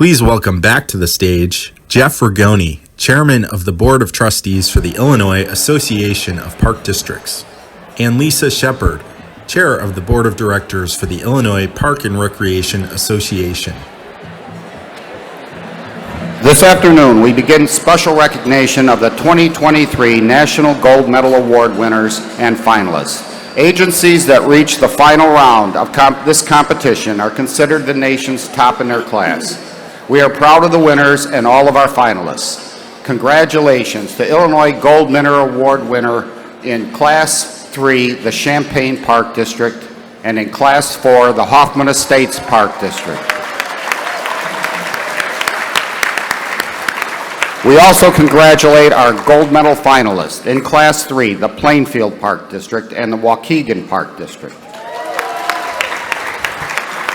Please welcome back to the stage Jeff Rigoni, Chairman of the Board of Trustees for the Illinois Association of Park Districts, and Lisa Shepard, Chair of the Board of Directors for the Illinois Park and Recreation Association. This afternoon, we begin special recognition of the 2023 National Gold Medal Award winners and finalists. Agencies that reach the final round of this competition are considered the nation's top in their class. We are proud of the winners and all of our finalists. Congratulations to Illinois Gold Medal Award winner in Class 3, the Champaign Park District, and in Class 4, the Hoffman Estates Park District. We also congratulate our gold medal finalists in Class 3, the Plainfield Park District and the Waukegan Park District.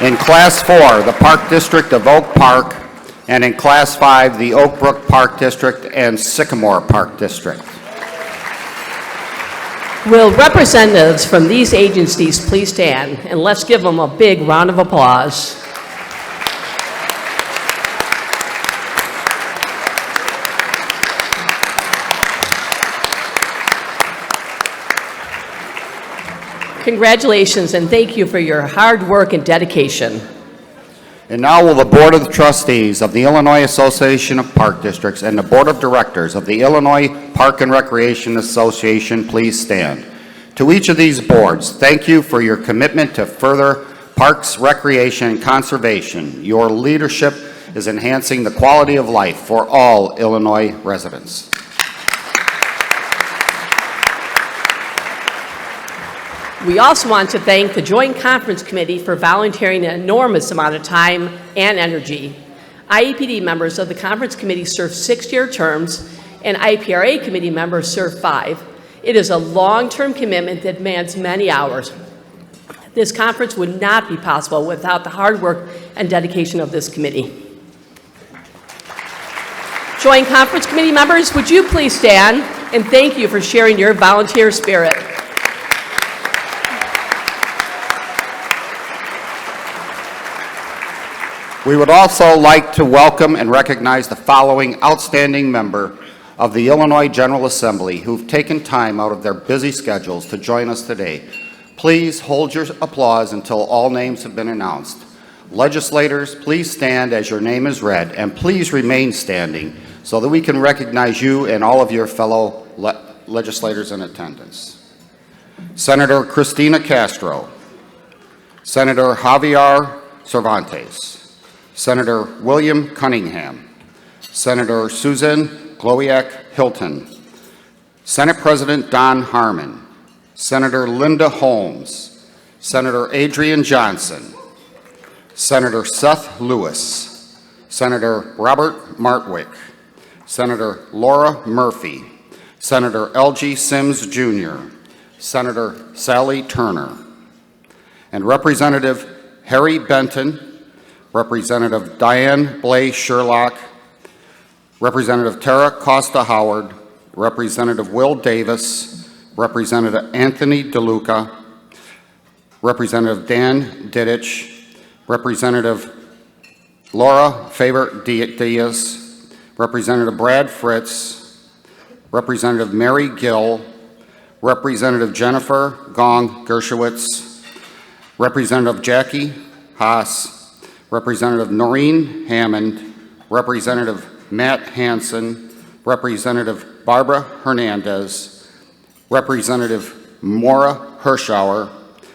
In Class 4, the Park District of Oak Park, and in Class 5, the Oak Brook Park District and Sycamore Park District. Will representatives from these agencies please stand, and let's give them a big round of applause. Congratulations, and thank you for your hard work and dedication. And now will the Board of Trustees of the Illinois Association of Park Districts and the Board of Directors of the Illinois Park and Recreation Association please stand. To each of these boards, thank you for your commitment to further parks, recreation, and conservation. Your leadership is enhancing the quality of life for all Illinois residents. We also want to thank the Joint Conference Committee for volunteering an enormous amount of time and energy. IEPD members of the Conference Committee serve 6-year terms, and IPRA committee members serve 5. It is a long-term commitment that demands many hours. This conference would not be possible without the hard work and dedication of this committee. Joint Conference Committee members, would you please stand, and thank you for sharing your volunteer spirit. We would also like to welcome and recognize the following outstanding member of the Illinois General Assembly who've taken time out of their busy schedules to join us today. Please hold your applause until all names have been announced. Legislators, please stand as your name is read, and please remain standing so that we can recognize you and all of your fellow legislators in attendance. Senator Cristina Castro, Senator Javier Cervantes, Senator William Cunningham, Senator Susan Glowiak Hilton, Senate President Don Harmon, Senator Linda Holmes, Senator Adrian Johnson, Senator Seth Lewis, Senator Robert Martwick, Senator Laura Murphy, Senator L.G. Sims Jr., Senator Sally Turner, and Representative Harry Benton, Representative Diane Blay Sherlock, Representative Tara Costa Howard, Representative Will Davis, Representative Anthony DeLuca, Representative Dan Didich, Representative Laura Faber-Diaz, Representative Brad Fritz, Representative Mary Gill, Representative Jennifer Gong Gershowitz, Representative Jackie Haas, Representative Noreen Hammond, Representative Matt Hansen, Representative Barbara Hernandez, Representative Maura Hirschauer,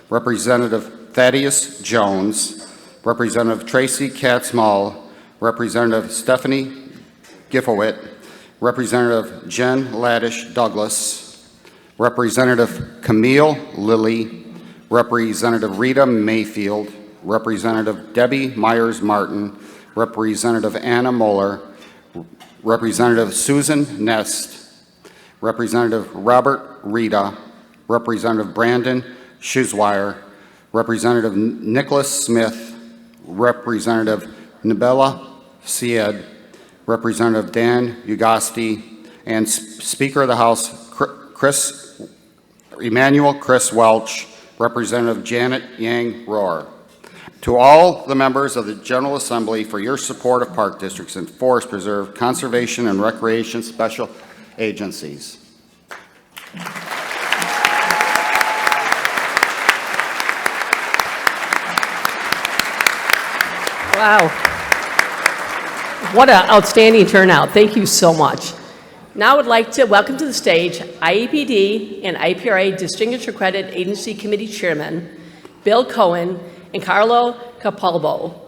Representative Thaddeus Jones, Representative Tracy Katzmall, Representative Stephanie Gifowit, Representative Jen Laddish Douglas, Representative Camille Lilly, Representative Rita Mayfield, Representative Debbie Myers-Martin, Representative Anna Moeller, Representative Susan Nest, Representative Robert Rita, Representative Brandon Schuzweier, Representative Nicholas Smith, Representative Nabella Syed, Representative Dan Ugasti, and Speaker of the House Chris Welch, Representative Janet Yang Rohr. To all the members of the General Assembly for your support of park districts and forest preserve, conservation, and recreation special agencies. Wow. What an outstanding turnout. Thank you so much. Now I would like to welcome to the stage IEPD and IPRA Distinguished Accredited Agency Committee Chairman Bill Cohen and Carlo Capalbo.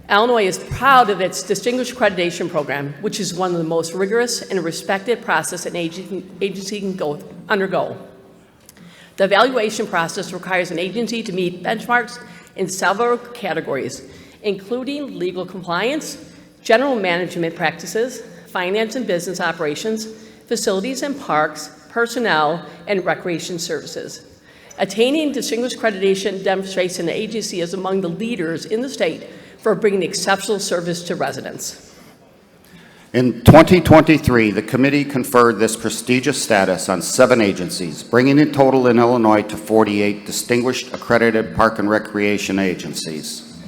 Illinois is proud of its Distinguished Accreditation Program, which is one of the most rigorous and respected process an agency can undergo. The evaluation process requires an agency to meet benchmarks in several categories, including legal compliance, general management practices, finance and business operations, facilities and parks, personnel, and recreation services. Attaining distinguished accreditation demonstrates an agency is among the leaders in the state for bringing exceptional service to residents. In 2023, the committee conferred this prestigious status on 7 agencies, bringing the total in Illinois to 48 distinguished accredited park and recreation agencies.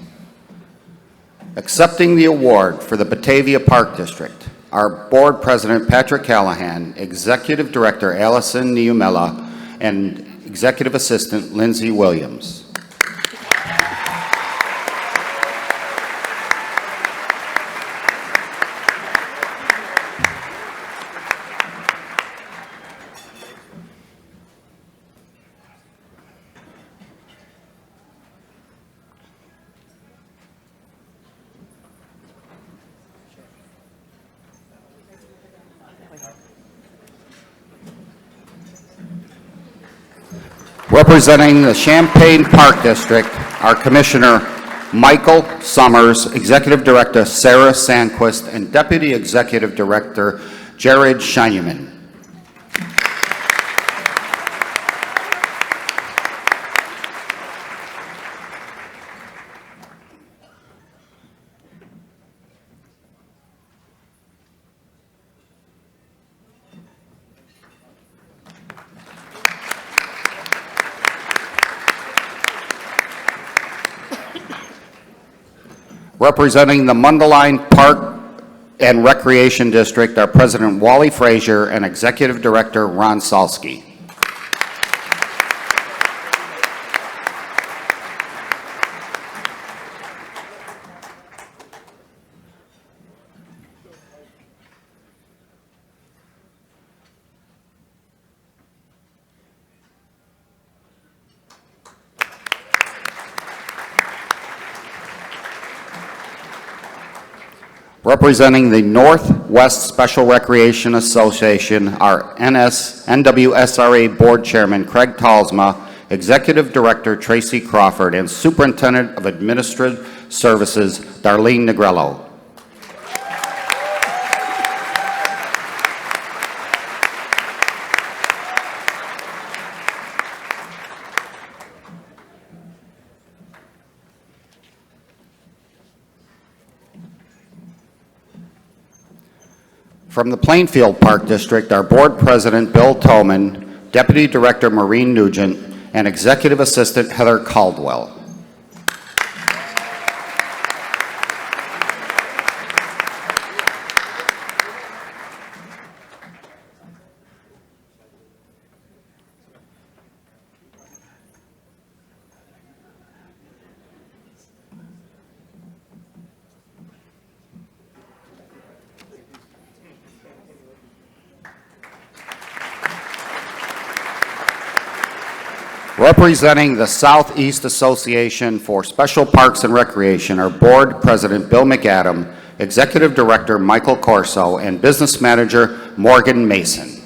Accepting the award for the Batavia Park District, our board president, Patrick Callahan, executive director, Allison Niumela, and executive assistant, Lindsay Williams. Representing the Champaign Park District, our Commissioner Michael Summers, Executive Director Sarah Sandquist, and Deputy Executive Director Jared Scheineman. Representing the Mundelein Park and Recreation District, our President Wally Frazier and Executive Director Ron Salsky. Representing the Northwest Special Recreation Association, our NWSRA Board Chairman Craig Talsma, Executive Director Tracy Crawford, and Superintendent of Administrative Services Darlene Negrello. From the Plainfield Park District, our Board President Bill Toman, Deputy Director Maureen Nugent, and Executive Assistant Heather Caldwell. Representing the Southeast Association for Special Parks and Recreation, our Board President Bill McAdam, Executive Director Michael Corso, and Business Manager Morgan Mason.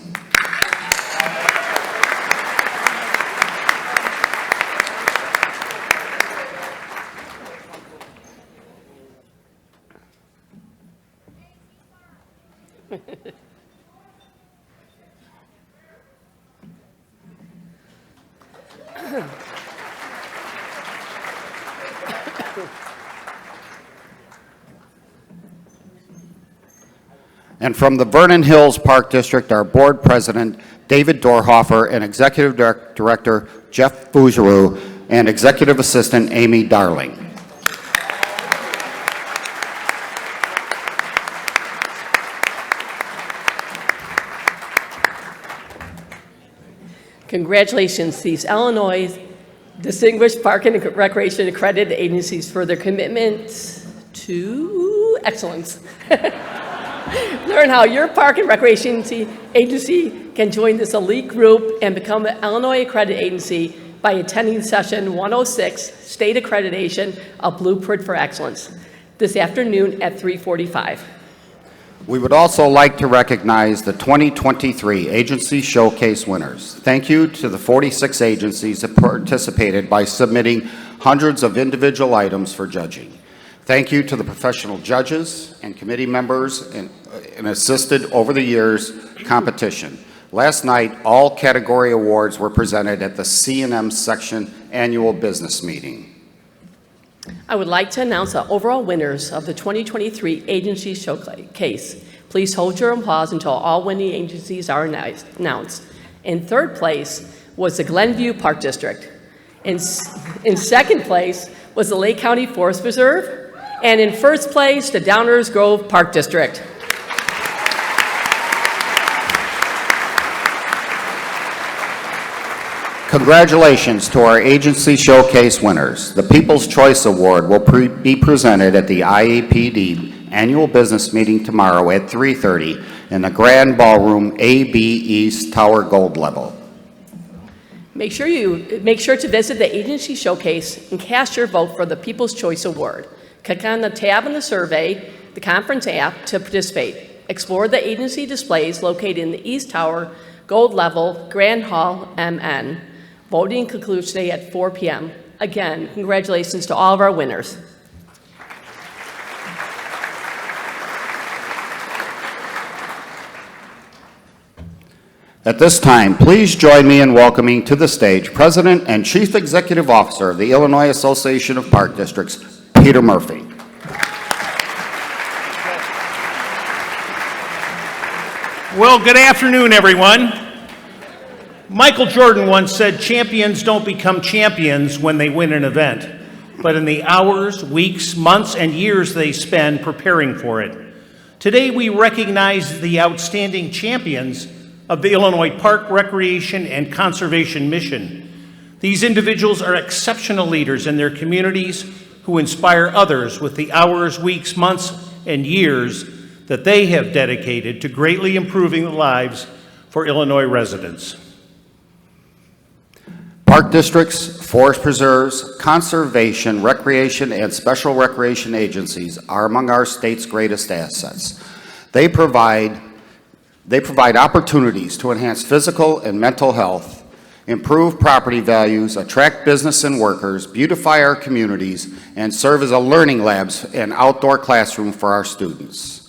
And from the Vernon Hills Park District, our Board President David Dorhofer and Executive Director Jeff Fougeroux and Executive Assistant Amy Darling. Congratulations to these Illinois Distinguished Park and Recreation Accredited Agencies for their commitment to excellence. Learn how your park and recreation agency can join this elite group and become an Illinois accredited agency by attending session 106, State Accreditation, A Blueprint for Excellence, this afternoon at 3:45. We would also like to recognize the 2023 Agency Showcase winners. Thank you to the 46 agencies that participated by submitting hundreds of individual items for judging. Thank you to the professional judges and committee members and assisted over the years competition. Last night, all category awards were presented at the C&M section annual business meeting. I would like to announce the overall winners of the 2023 Agency Showcase. Please hold your applause until all winning agencies are announced. In third place was the Glenview Park District. In second place was the Lake County Forest Preserve. And in first place, the Downers Grove Park District. Congratulations to our Agency Showcase winners. The People's Choice Award will be presented at the IAPD annual business meeting tomorrow at 3:30 in the Grand Ballroom AB East Tower Gold level. Make sure to visit the Agency Showcase and cast your vote for the People's Choice Award. Click on the tab in the survey, the conference app, to participate. Explore the agency displays located in the East Tower Gold level, Grand Hall, MN. Voting concludes today at 4 p.m. Again, congratulations to all of our winners. At this time, please join me in welcoming to the stage President and Chief Executive Officer of the Illinois Association of Park Districts, Peter Murphy. Well, good afternoon, everyone. Michael Jordan once said, champions don't become champions when they win an event, but in the hours, weeks, months, and years they spend preparing for it. Today, we recognize the outstanding champions of the Illinois Park, Recreation, and Conservation mission. These individuals are exceptional leaders in their communities who inspire others with the hours, weeks, months, and years that they have dedicated to greatly improving the lives for Illinois residents. Park districts, forest preserves, conservation, recreation, and special recreation agencies are among our state's greatest assets. They provide opportunities to enhance physical and mental health, improve property values, attract business and workers, beautify our communities, and serve as a learning labs and outdoor classroom for our students.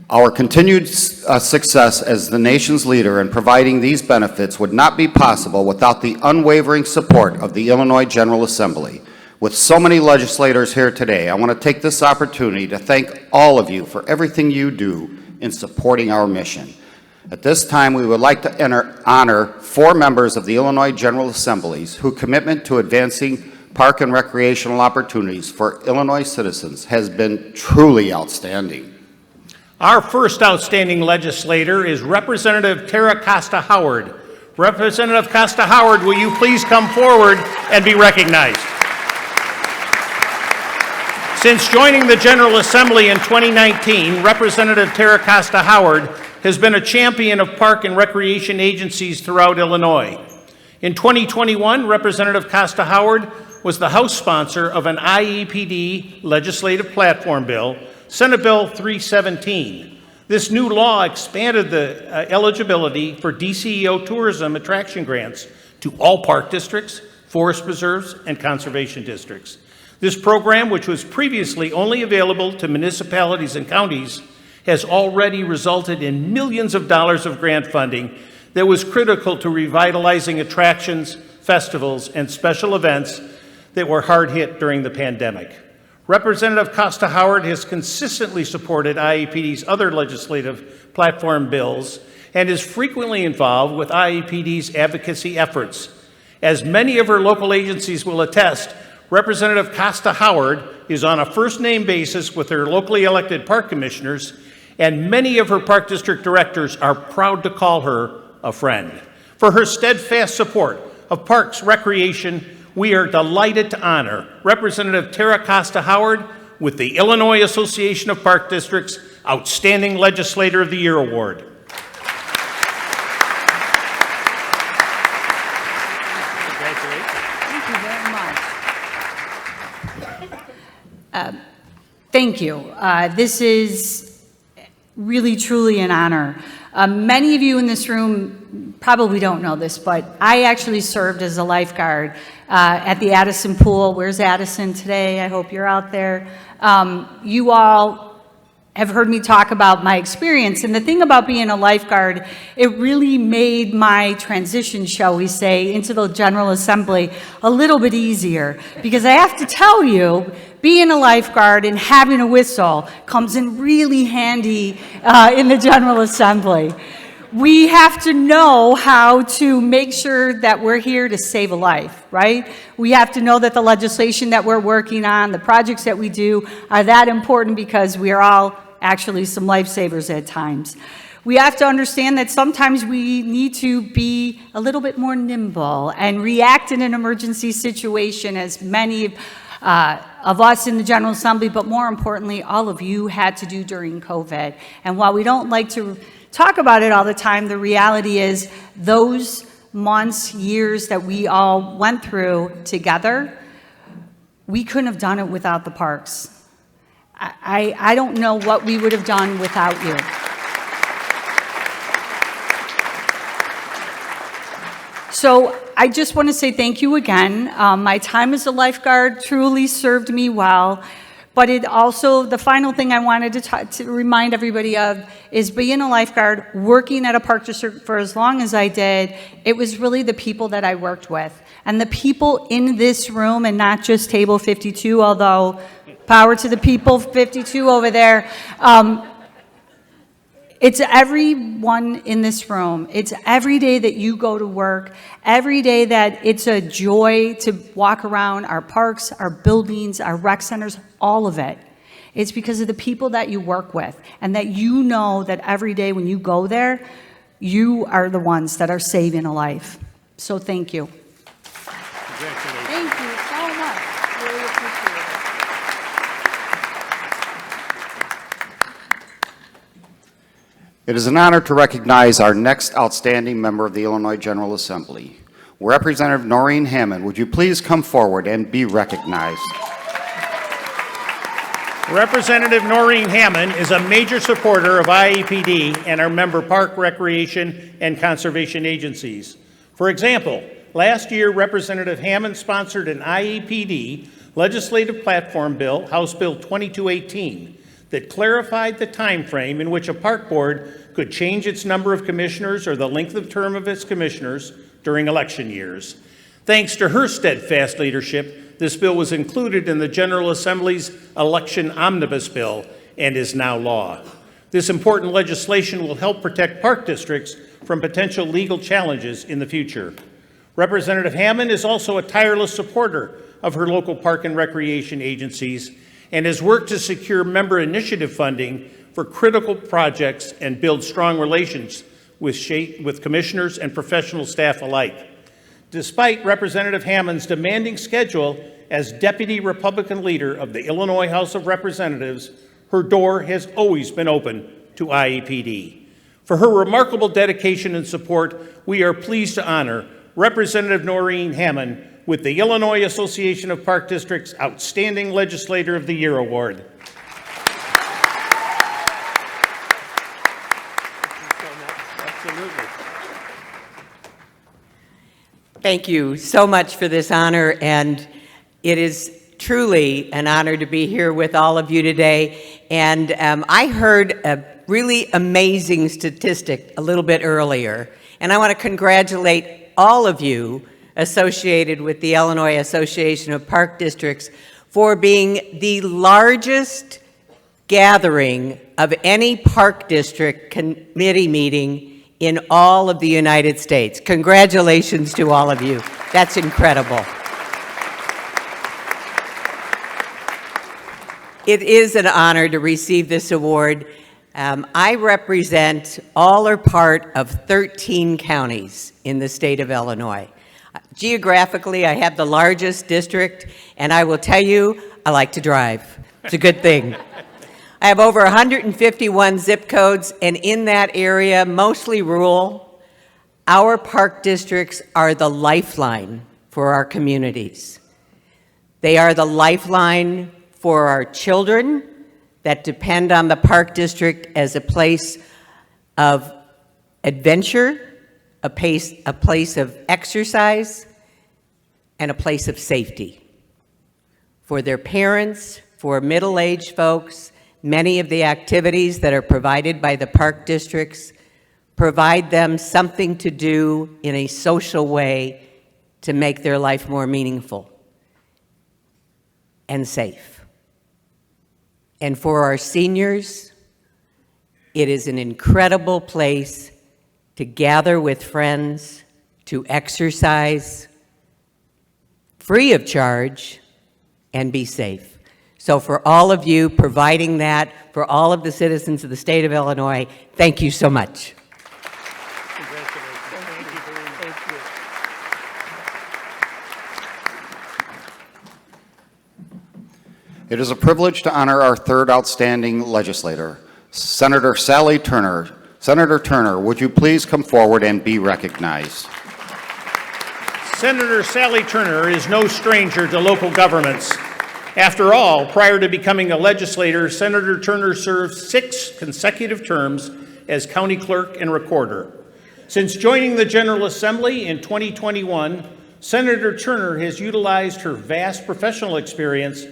Our continued success as the nation's leader in providing these benefits would not be possible without the unwavering support of the Illinois General Assembly. With so many legislators here today, I want to take this opportunity to thank all of you for everything you do in supporting our mission. At this time, we would like to honor 4 members of the Illinois General Assemblies whose commitment to advancing park and recreational opportunities for Illinois citizens has been truly outstanding. Our first outstanding legislator is Representative Tara Costa Howard. Representative Costa Howard, will you please come forward and be recognized? Since joining the General Assembly in 2019, Representative Tara Costa Howard has been a champion of park and recreation agencies throughout Illinois. In 2021, Representative Costa Howard was the House sponsor of an IEPD legislative platform bill, Senate Bill 317. This new law expanded the eligibility for DCEO tourism attraction grants to all park districts, forest preserves, and conservation districts. This program, which was previously only available to municipalities and counties, has already resulted in millions of dollars of grant funding that was critical to revitalizing attractions, festivals, and special events that were hard hit during the pandemic. Representative Costa Howard has consistently supported IEPD's other legislative platform bills and is frequently involved with IEPD's advocacy efforts. As many of her local agencies will attest, Representative Costa Howard is on a first-name basis with her locally elected park commissioners, and many of her park district directors are proud to call her a friend. For her steadfast support of Parks Recreation, we are delighted to honor Representative Tara Costa Howard with the Illinois Association of Park Districts Outstanding Legislator of the Year Award. Thank you very much. Thank you. This is really, truly an honor. Many of you in this room probably don't know this, but I actually served as a lifeguard at the Addison Pool. Where's Addison today? I hope you're out there. You all have heard me talk about my experience, and the thing about being a lifeguard, it really made my transition, shall we say, into the General Assembly a little bit easier, because I have to tell you, being a lifeguard and having a whistle comes in really handy in the General Assembly. We have to know how to make sure that we're here to save a life, right? We have to know that the legislation that we're working on, the projects that we do, are that important because we are all actually some lifesavers at times. We have to understand that sometimes we need to be a little bit more nimble and react in an emergency situation, as many of us in the General Assembly, but more importantly, all of you had to do during COVID. And while we don't like to talk about it all the time, the reality is those months, years that we all went through together, we couldn't have done it without the parks. I don't know what we would have done without you. So I just want to say thank you again. My time as a lifeguard truly served me well, but it also, the final thing I wanted to remind everybody of is being a lifeguard, working at a park district for as long as I did, it was really the people that I worked with. And the people in this room, and not just table 52, although power to the people 52 over there, it's everyone in this room. It's every day that you go to work, every day that it's a joy to walk around our parks, our buildings, our rec centers, all of it. It's because of the people that you work with, and that you know that every day when you go there, you are the ones that are saving a life. So thank you. Congratulations. Thank you so much. Really appreciate it. It is an honor to recognize our next outstanding member of the Illinois General Assembly. Representative Noreen Hammond, would you please come forward and be recognized? Representative Noreen Hammond is a major supporter of IAPD and our member park, recreation, and conservation agencies. For example, last year, Representative Hammond sponsored an IAPD legislative platform bill, House Bill 2218, that clarified the time frame in which a park board could change its number of commissioners or the length of term of its commissioners during election years. Thanks to her steadfast leadership, this bill was included in the General Assembly's election omnibus bill and is now law. This important legislation will help protect park districts from potential legal challenges in the future. Representative Hammond is also a tireless supporter of her local park and recreation agencies and has worked to secure member initiative funding for critical projects and build strong relations with commissioners and professional staff alike. Despite Representative Hammond's demanding schedule as Deputy Republican Leader of the Illinois House of Representatives, her door has always been open to IAPD. For her remarkable dedication and support, we are pleased to honor Representative Noreen Hammond with the Illinois Association of Park Districts Outstanding Legislator of the Year Award. Thank you so much for this honor, and it is truly an honor to be here with all of you today. And I heard a really amazing statistic a little bit earlier, and I want to congratulate all of you associated with the Illinois Association of Park Districts for being the largest gathering of any park district committee meeting in all of the United States. Congratulations to all of you. That's incredible. It is an honor to receive this award. I represent all or part of 13 counties in the state of Illinois. Geographically, I have the largest district, and I will tell you, I like to drive. It's a good thing. I have over 151 zip codes, and in that area, mostly rural, our park districts are the lifeline for our communities. They are the lifeline for our children that depend on the park district as a place of adventure, a place of exercise, and a place of safety. For their parents, for middle-aged folks, many of the activities that are provided by the park districts provide them something to do in a social way to make their life more meaningful and safe. And for our seniors, it is an incredible place to gather with friends, to exercise free of charge, and be safe. So for all of you providing that, for all of the citizens of the state of Illinois, thank you so much. It is a privilege to honor our third outstanding legislator, Senator Sally Turner. Senator Turner, would you please come forward and be recognized? Senator Sally Turner is no stranger to local governments. After all, prior to becoming a legislator, Senator Turner served 6 consecutive terms as county clerk and recorder. Since joining the General Assembly in 2021, Senator Turner has utilized her vast professional experience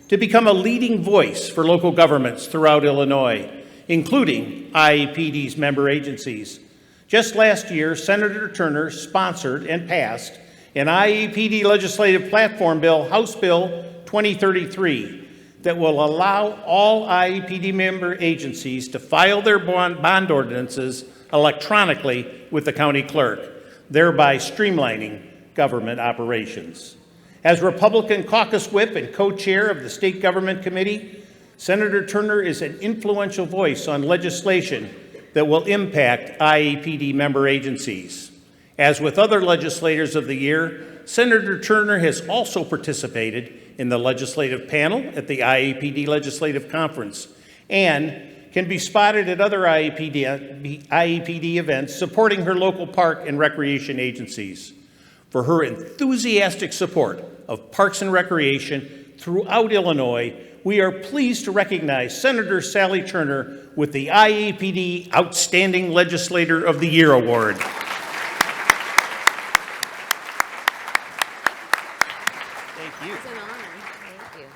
to become a leading voice for local governments throughout Illinois, including IEPD's member agencies. Just last year, Senator Turner sponsored and passed an IEPD legislative platform bill, House Bill 2033, that will allow all IEPD member agencies to file their bond ordinances electronically with the county clerk, thereby streamlining government operations. As Republican caucus whip and co-chair of the State Government Committee, Senator Turner is an influential voice on legislation that will impact IEPD member agencies. As with other legislators of the year, Senator Turner has also participated in the legislative panel at the IEPD Legislative Conference and can be spotted at other IEPD events supporting her local park and recreation agencies. For her enthusiastic support of parks and recreation throughout Illinois, we are pleased to recognize Senator Sally Turner with the IEPD Outstanding Legislator of the Year Award. Thank you. It's an honor. Thank you.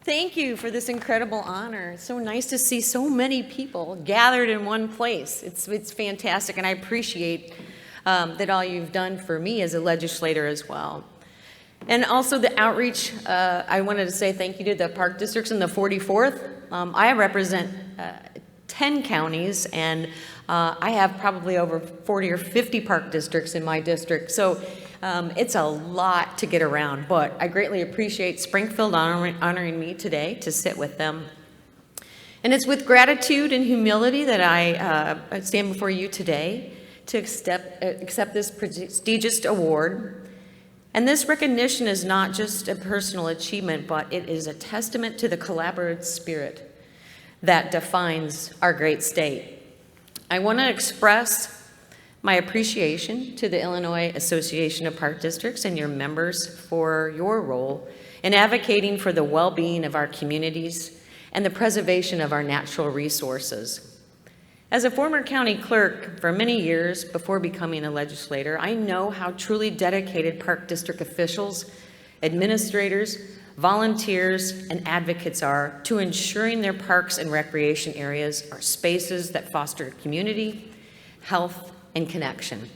Thank you for this incredible honor. It's so nice to see so many people gathered in one place. It's fantastic, and I appreciate that all you've done for me as a legislator as well. And also the outreach, I wanted to say thank you to the park districts in the 44th. I represent 10 counties, and I have probably over 40 or 50 park districts in my district. So it's a lot to get around, but I greatly appreciate Springfield honoring me today to sit with them. And it's with gratitude and humility that I stand before you today to accept this prestigious award. And this recognition is not just a personal achievement, but it is a testament to the collaborative spirit that defines our great state. I want to express my appreciation to the Illinois Association of Park Districts and your members for your role in advocating for the well-being of our communities and the preservation of our natural resources. As a former county clerk for many years before becoming a legislator, I know how truly dedicated park district officials, administrators, volunteers, and advocates are to ensuring their parks and recreation areas are spaces that foster community, health, and connection.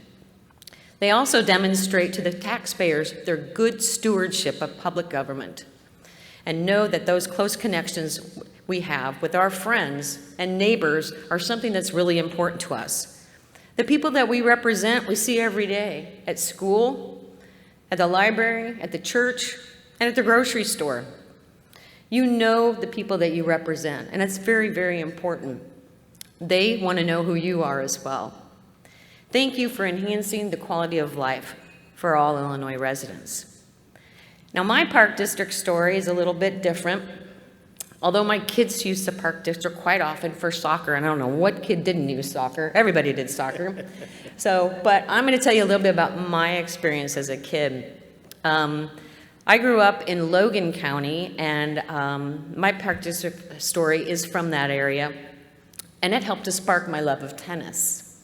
They also demonstrate to the taxpayers their good stewardship of public government and know that those close connections we have with our friends and neighbors are something that's really important to us. The people that we represent, we see every day at school, at the library, at the church, and at the grocery store. You know the people that you represent, and it's very, very important. They want to know who you are as well. Thank you for enhancing the quality of life for all Illinois residents. Now, my Park District story is a little bit different. Although my kids use the Park District quite often for soccer, and I don't know what kid didn't use soccer. Everybody did soccer. But I'm going to tell you a little bit about my experience as a kid. I grew up in Logan County, and my Park District story is from that area, and it helped to spark my love of tennis.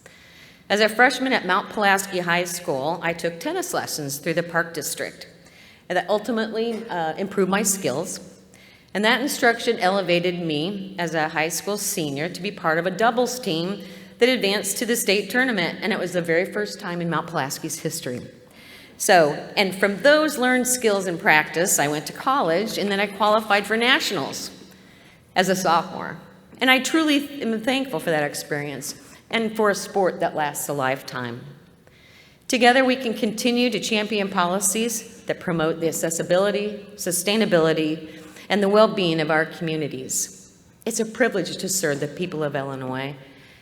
As a freshman at Mount Pulaski High School, I took tennis lessons through the Park District, and that ultimately improved my skills. And that instruction elevated me as a high school senior to be part of a doubles team that advanced to the state tournament, and it was the very first time in Mount Pulaski's history. And from those learned skills and practice, I went to college, and then I qualified for nationals as a sophomore. And I truly am thankful for that experience and for a sport that lasts a lifetime. Together, we can continue to champion policies that promote the accessibility, sustainability, and the well-being of our communities. It's a privilege to serve the people of Illinois,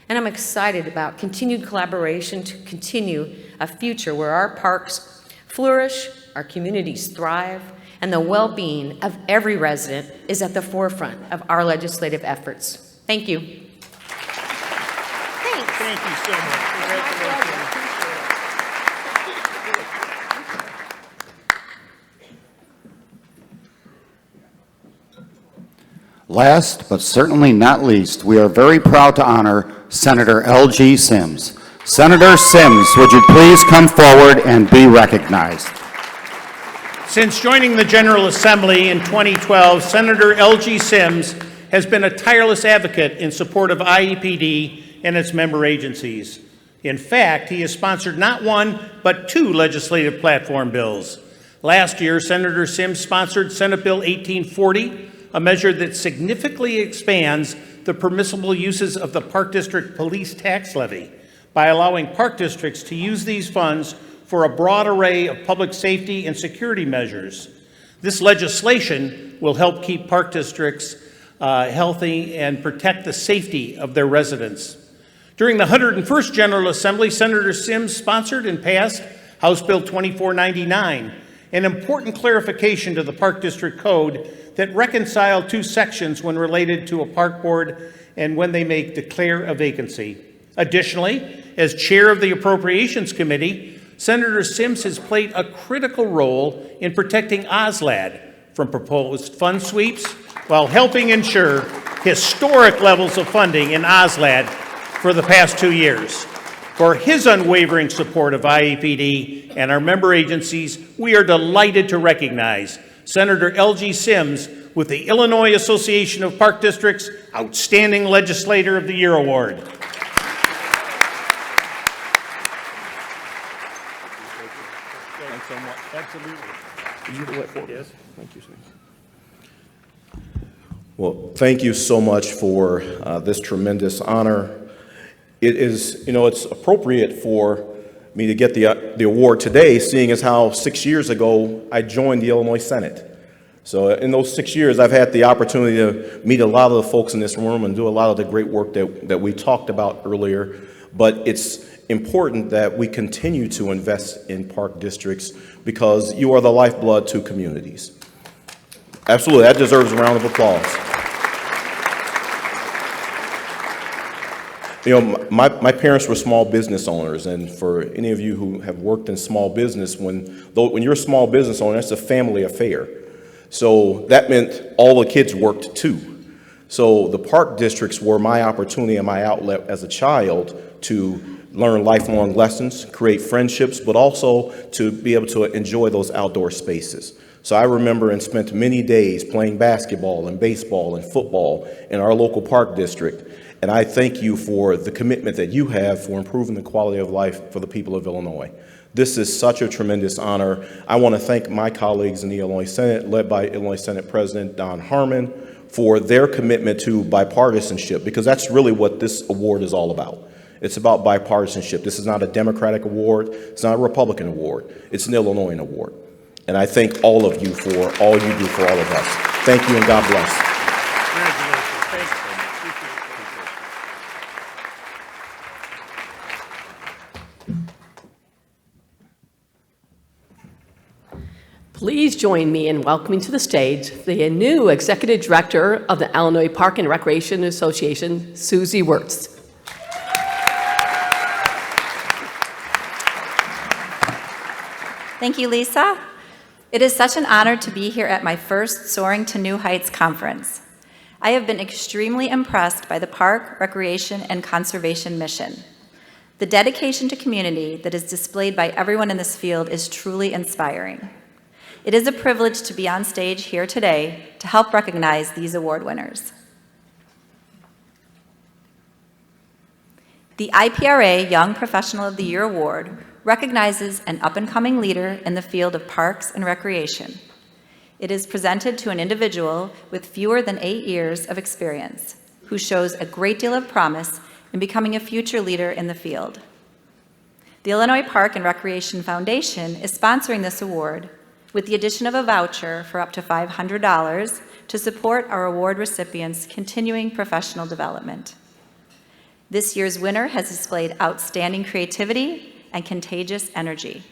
and I'm excited about continued collaboration to continue a future where our parks flourish, our communities thrive, and the well-being of every resident is at the forefront of our legislative efforts. Thank you. Thanks. Thank you so much. Congratulations. Last, but certainly not least, we are very proud to honor Senator L.G. Sims. Senator Sims, would you please come forward and be recognized? Since joining the General Assembly in 2012, Senator L.G. Sims has been a tireless advocate in support of IEPD and its member agencies. In fact, he has sponsored not one, but 2 legislative platform bills. Last year, Senator Sims sponsored Senate Bill 1840, a measure that significantly expands the permissible uses of the Park District Police Tax Levy by allowing park districts to use these funds for a broad array of public safety and security measures. This legislation will help keep park districts healthy and protect the safety of their residents. During the 101st General Assembly, Senator Sims sponsored and passed House Bill 2499, an important clarification to the Park District Code that reconciled 2 sections when related to a park board and when they may declare a vacancy. Additionally, as chair of the Appropriations Committee, Senator Sims has played a critical role in protecting OSLAD from proposed fund sweeps while helping ensure historic levels of funding in OSLAD for the past 2 years. For his unwavering support of IEPD and our member agencies, we are delighted to recognize Senator L.G. Sims with the Illinois Association of Park Districts Outstanding Legislator of the Year Award. Thanks so much. Absolutely. Yes. Thank you, sir. Well, thank you so much for this tremendous honor. It is, it's appropriate for me to get the award today, seeing as how 6 years ago I joined the Illinois Senate. So in those 6 years, I've had the opportunity to meet a lot of the folks in this room and do a lot of the great work that we talked about earlier. But it's important that we continue to invest in park districts because you are the lifeblood to communities. Absolutely, that deserves a round of applause. My parents were small business owners, and for any of you who have worked in small business, when you're a small business owner, it's a family affair. So that meant all the kids worked too. So the park districts were my opportunity and my outlet as a child to learn lifelong lessons, create friendships, but also to be able to enjoy those outdoor spaces. So I remember and spent many days playing basketball and baseball and football in our local park district. And I thank you for the commitment that you have for improving the quality of life for the people of Illinois. This is such a tremendous honor. I want to thank my colleagues in the Illinois Senate, led by Illinois Senate President Don Harmon, for their commitment to bipartisanship, because that's really what this award is all about. It's about bipartisanship. This is not a Democratic award. It's not a Republican award. It's an Illinoisan award. And I thank all of you for all you do for all of us. Thank you and God bless. Congratulations. Thanks. Appreciate it. Please join me in welcoming to the stage the new Executive Director of the Illinois Park and Recreation Association, Susie Wirtz. Thank you, Lisa. It is such an honor to be here at my first Soaring to New Heights conference. I have been extremely impressed by the park, recreation, and conservation mission. The dedication to community that is displayed by everyone in this field is truly inspiring. It is a privilege to be on stage here today to help recognize these award winners. The IPRA Young Professional of the Year Award recognizes an up-and-coming leader in the field of parks and recreation. It is presented to an individual with fewer than 8 years of experience, who shows a great deal of promise in becoming a future leader in the field. The Illinois Park and Recreation Foundation is sponsoring this award with the addition of a voucher for up to $500 to support our award recipients' continuing professional development. This year's winner has displayed outstanding creativity and contagious energy.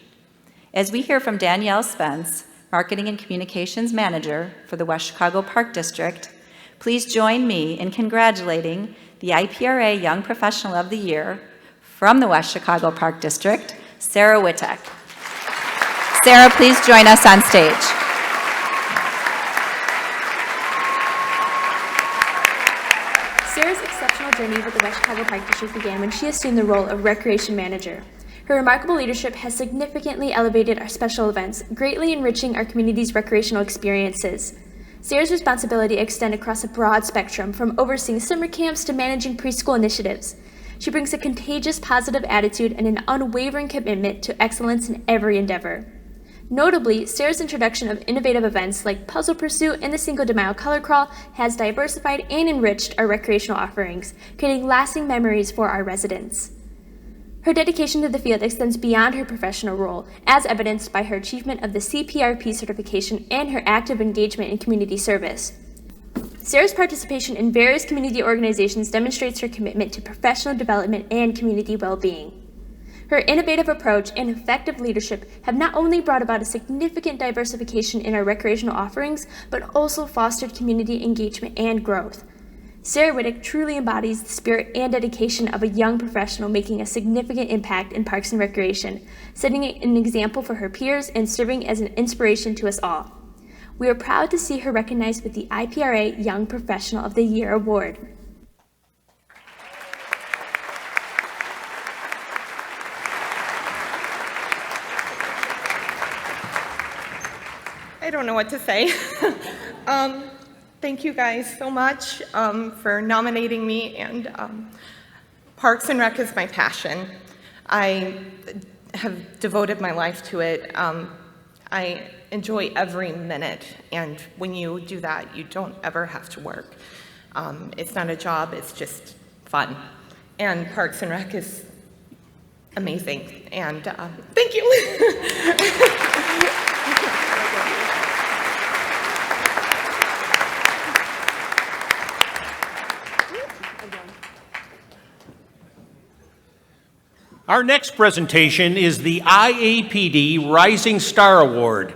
As we hear from Danielle Spence, Marketing and Communications Manager for the West Chicago Park District, please join me in congratulating the IPRA Young Professional of the Year from the West Chicago Park District, Sarah Wittek. Sarah, please join us on stage. Sarah's exceptional journey with the West Chicago Park District began when she assumed the role of Recreation Manager. Her remarkable leadership has significantly elevated our special events, greatly enriching our community's recreational experiences. Sarah's responsibility extends across a broad spectrum, from overseeing summer camps to managing preschool initiatives. She brings a contagious positive attitude and an unwavering commitment to excellence in every endeavor. Notably, Sarah's introduction of innovative events like Puzzle Pursuit and the Cinco de Mayo Color Crawl has diversified and enriched our recreational offerings, creating lasting memories for our residents. Her dedication to the field extends beyond her professional role, as evidenced by her achievement of the CPRP certification and her active engagement in community service. Sarah's participation in various community organizations demonstrates her commitment to professional development and community well-being. Her innovative approach and effective leadership have not only brought about a significant diversification in our recreational offerings, but also fostered community engagement and growth. Sarah Wittek truly embodies the spirit and dedication of a young professional making a significant impact in parks and recreation, setting an example for her peers and serving as an inspiration to us all. We are proud to see her recognized with the IPRA Young Professional of the Year Award. I don't know what to say. Thank you guys so much for nominating me, and Parks and Rec is my passion. I have devoted my life to it. I enjoy every minute, and when you do that, you don't ever have to work. It's not a job, it's just fun. And Parks and Rec is amazing, and thank you. Our next presentation is the IAPD Rising Star Award.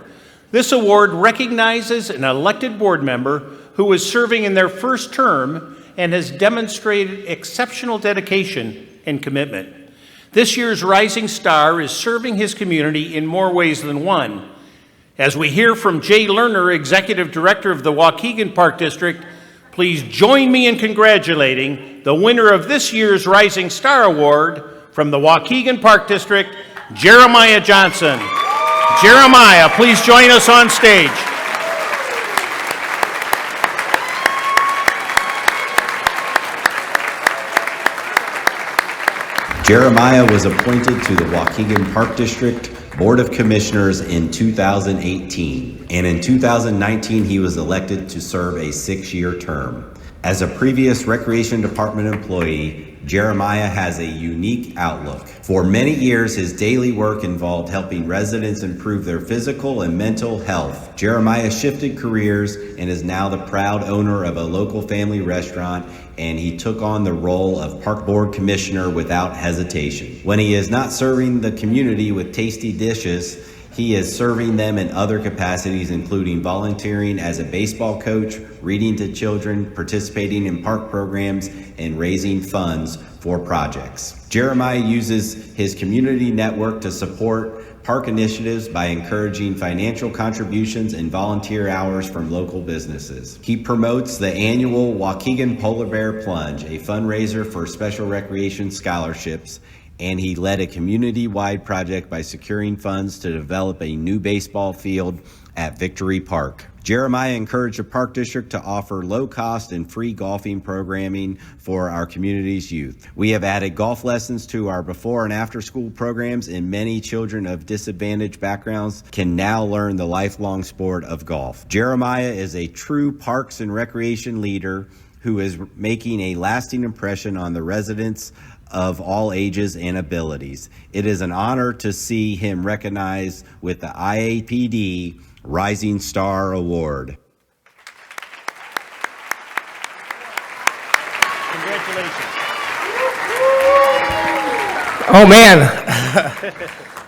This award recognizes an elected board member who is serving in their first term and has demonstrated exceptional dedication and commitment. This year's Rising Star is serving his community in more ways than one. As we hear from Jay Lerner, Executive Director of the Waukegan Park District, please join me in congratulating the winner of this year's Rising Star Award from the Waukegan Park District, Jeremiah Johnson. Jeremiah, please join us on stage. Jeremiah was appointed to the Waukegan Park District Board of Commissioners in 2018, and in 2019 he was elected to serve a 6-year term. As a previous Recreation Department employee, Jeremiah has a unique outlook. For many years, his daily work involved helping residents improve their physical and mental health. Jeremiah shifted careers and is now the proud owner of a local family restaurant, and he took on the role of Park Board Commissioner without hesitation. When he is not serving the community with tasty dishes, he is serving them in other capacities, including volunteering as a baseball coach, reading to children, participating in park programs, and raising funds for projects. Jeremiah uses his community network to support park initiatives by encouraging financial contributions and volunteer hours from local businesses. He promotes the annual Waukegan Polar Bear Plunge, a fundraiser for special recreation scholarships, and he led a community-wide project by securing funds to develop a new baseball field at Victory Park. Jeremiah encouraged the Park District to offer low-cost and free golfing programming for our community's youth. We have added golf lessons to our before and after school programs, and many children of disadvantaged backgrounds can now learn the lifelong sport of golf. Jeremiah is a true parks and recreation leader who is making a lasting impression on the residents of all ages and abilities. It is an honor to see him recognized with the IAPD Rising Star Award. Congratulations. Oh man,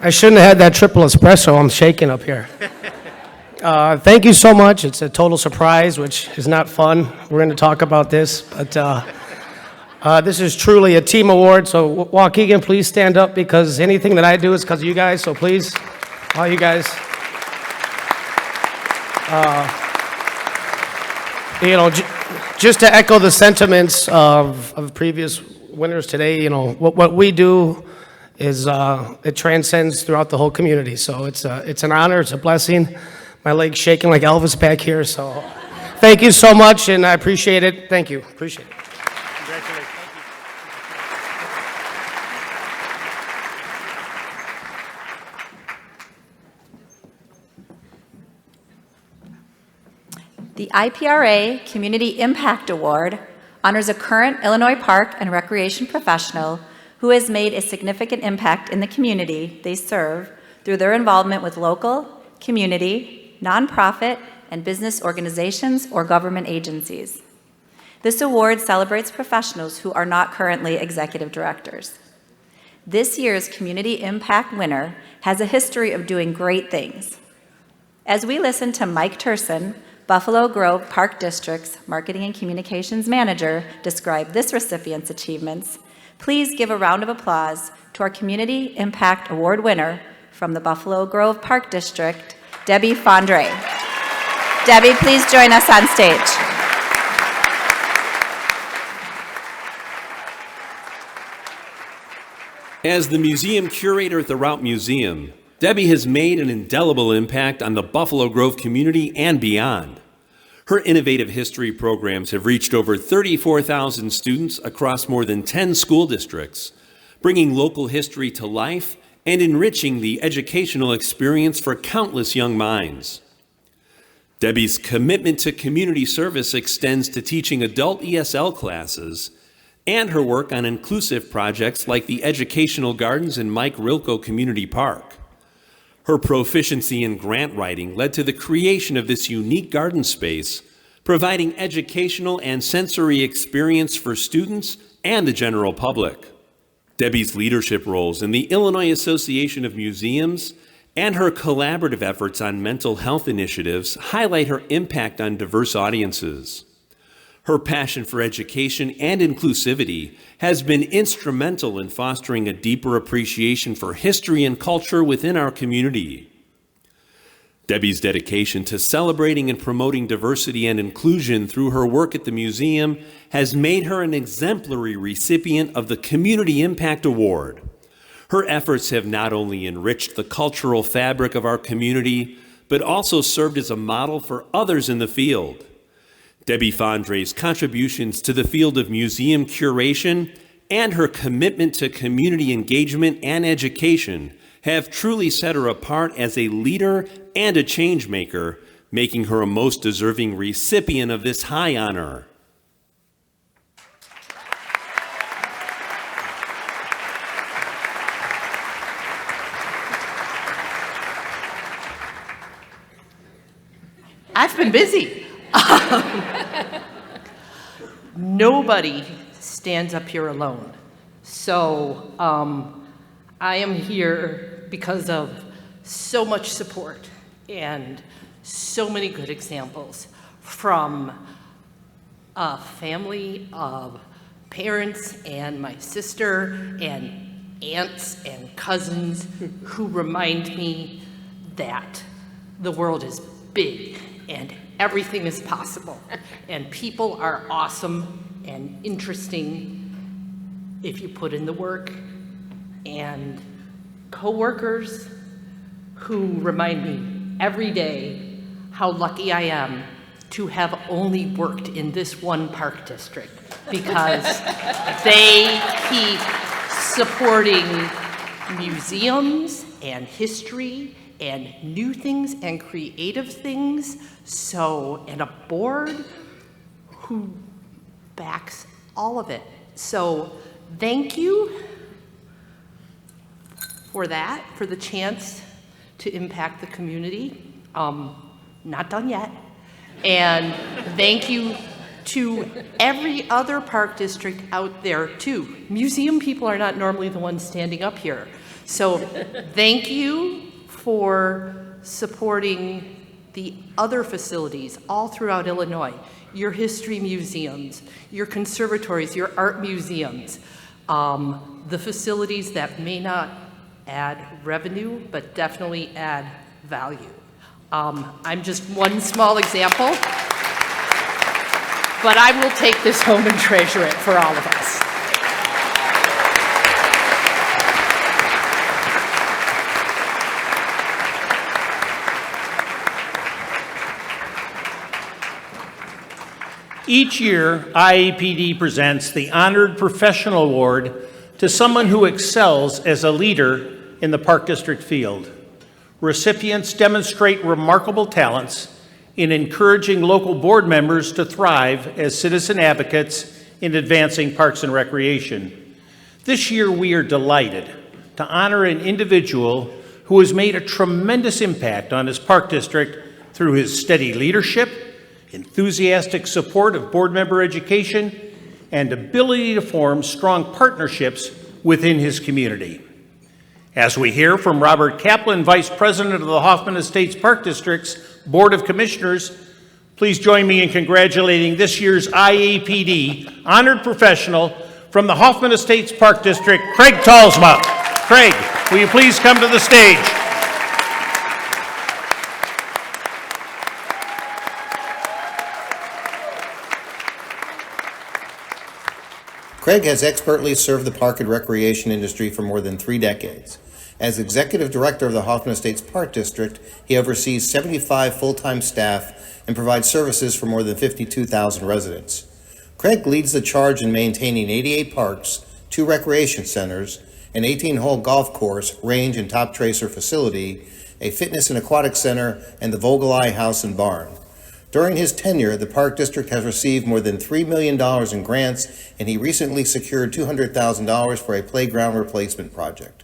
I shouldn't have had that triple espresso. I'm shaking up here. Thank you so much. It's a total surprise, which is not fun. We're going to talk about this, but this is truly a team award. So Waukegan, please stand up, because anything that I do is because of you guys. So please, all you guys. Just to echo the sentiments of previous winners today, what we do is it transcends throughout the whole community. So it's an honor, it's a blessing. My leg's shaking like Elvis back here. So thank you so much, and I appreciate it. Thank you. Appreciate it. Congratulations. The IPRA Community Impact Award honors a current Illinois park and recreation professional who has made a significant impact in the community they serve through their involvement with local, community, nonprofit, and business organizations or government agencies. This award celebrates professionals who are not currently executive directors. This year's Community Impact winner has a history of doing great things. As we listen to Mike Turson, Buffalo Grove Park District's Marketing and Communications Manager, describe this recipient's achievements, please give a round of applause to our Community Impact Award winner from the Buffalo Grove Park District, Debbie Fondre. Debbie, please join us on stage. As the museum curator at the Route Museum, Debbie has made an indelible impact on the Buffalo Grove community and beyond. Her innovative history programs have reached over 34,000 students across more than 10 school districts, bringing local history to life and enriching the educational experience for countless young minds. Debbie's commitment to community service extends to teaching adult ESL classes and her work on inclusive projects like the Educational Gardens in Mike Rilko Community Park. Her proficiency in grant writing led to the creation of this unique garden space, providing educational and sensory experience for students and the general public. Debbie's leadership roles in the Illinois Association of Museums and her collaborative efforts on mental health initiatives highlight her impact on diverse audiences. Her passion for education and inclusivity has been instrumental in fostering a deeper appreciation for history and culture within our community. Debbie's dedication to celebrating and promoting diversity and inclusion through her work at the museum has made her an exemplary recipient of the Community Impact Award. Her efforts have not only enriched the cultural fabric of our community, but also served as a model for others in the field. Debbie Fondre's contributions to the field of museum curation and her commitment to community engagement and education have truly set her apart as a leader and a change maker, making her a most deserving recipient of this high honor. I've been busy. Nobody stands up here alone. So I am here because of so much support and so many good examples from a family of parents and my sister and aunts and cousins who remind me that the world is big and everything is possible and people are awesome and interesting if you put in the work, and coworkers who remind me every day how lucky I am to have only worked in this one park district, because they keep supporting museums and history and new things and creative things, and a board who backs all of it. So thank you for that, for the chance to impact the community. Not done yet. And thank you to every other park district out there too. Museum people are not normally the ones standing up here. So thank you for supporting the other facilities all throughout Illinois, your history museums, your conservatories, your art museums, the facilities that may not add revenue, but definitely add value. I'm just one small example, but I will take this home and treasure it for all of us. Each year, IAPD presents the Honored Professional Award to someone who excels as a leader in the Park District field. Recipients demonstrate remarkable talents in encouraging local board members to thrive as citizen advocates in advancing parks and recreation. This year, we are delighted to honor an individual who has made a tremendous impact on his park district through his steady leadership, enthusiastic support of board member education, and ability to form strong partnerships within his community. As we hear from Robert Kaplan, Vice President of the Hoffman Estates Park District's Board of Commissioners, please join me in congratulating this year's IAPD Honored Professional from the Hoffman Estates Park District, Craig Talsma. Craig, will you please come to the stage? Craig has expertly served the park and recreation industry for more than 3 decades. As Executive Director of the Hoffman Estates Park District, he oversees 75 full-time staff and provides services for more than 52,000 residents. Craig leads the charge in maintaining 88 parks, 2 recreation centers, an 18-hole golf course, range and top tracer facility, a fitness and aquatic center, and the Vogelei House and Barn. During his tenure, the Park District has received more than $3 million in grants, and he recently secured $200,000 for a playground replacement project.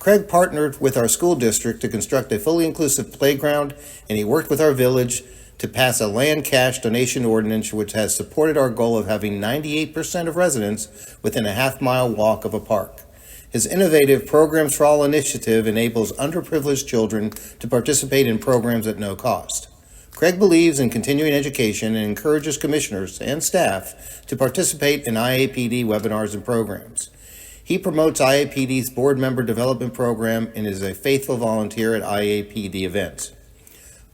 Craig partnered with our school district to construct a fully inclusive playground, and he worked with our village to pass a land cash donation ordinance which has supported our goal of having 98% of residents within a half-mile walk of a park. His innovative Programs for All initiative enables underprivileged children to participate in programs at no cost. Craig believes in continuing education and encourages commissioners and staff to participate in IAPD webinars and programs. He promotes IAPD's board member development program and is a faithful volunteer at IAPD events.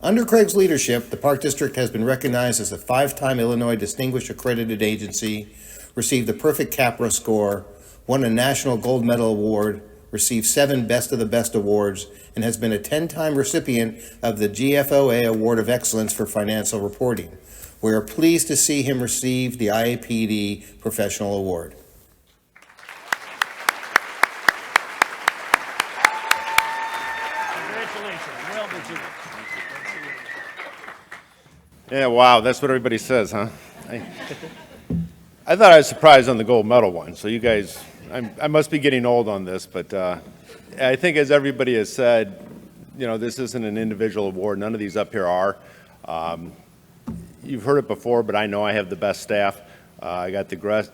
Under Craig's leadership, the Park District has been recognized as a 5-time Illinois Distinguished Accredited Agency, received the Perfect CAPRA score, won a National Gold Medal Award, received 7 Best of the Best awards, and has been a 10-time recipient of the GFOA Award of Excellence for Financial Reporting. We are pleased to see him receive the IAPD Professional Award. Congratulations. Well deserved. Yeah, wow, that's what everybody says, huh? I thought I was surprised on the gold medal one, so you guys, I must be getting old on this, but I think as everybody has said, you know, this isn't an individual award. None of these up here are. You've heard it before, but I know I have the best staff. I got the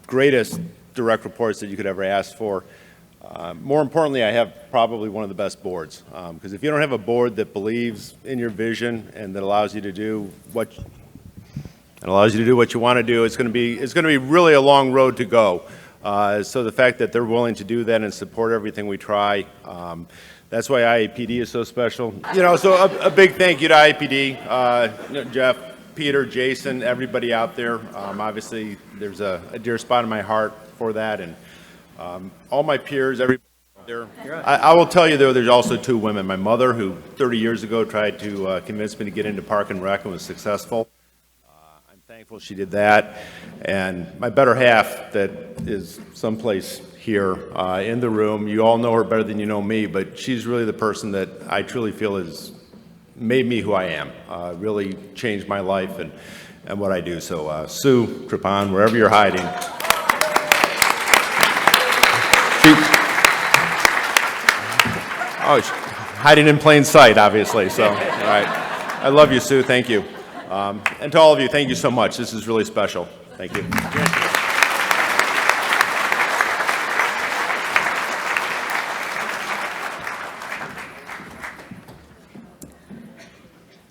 greatest direct reports that you could ever ask for. More importantly, I have probably one of the best boards, because if you don't have a board that believes in your vision and that allows you to do what you want to do, it's going to be really a long road to go. So the fact that they're willing to do that and support everything we try, that's why IAPD is so special. So a big thank you to IAPD, Jeff, Peter, Jason, everybody out there. Obviously, there's a dear spot in my heart for that, and all my peers, everybody out there. I will tell you, though, there's also 2 women. My mother, who 30 years ago tried to convince me to get into Park and Rec and was successful. I'm thankful she did that. And my better half, that is someplace here in the room. You all know her better than you know me, but she's really the person that I truly feel has made me who I am, really changed my life and what I do. So Sue Trapon, wherever you're hiding. Hiding in plain sight, obviously. So, all right. I love you, Sue. Thank you. And to all of you, thank you so much. This is really special. Thank you.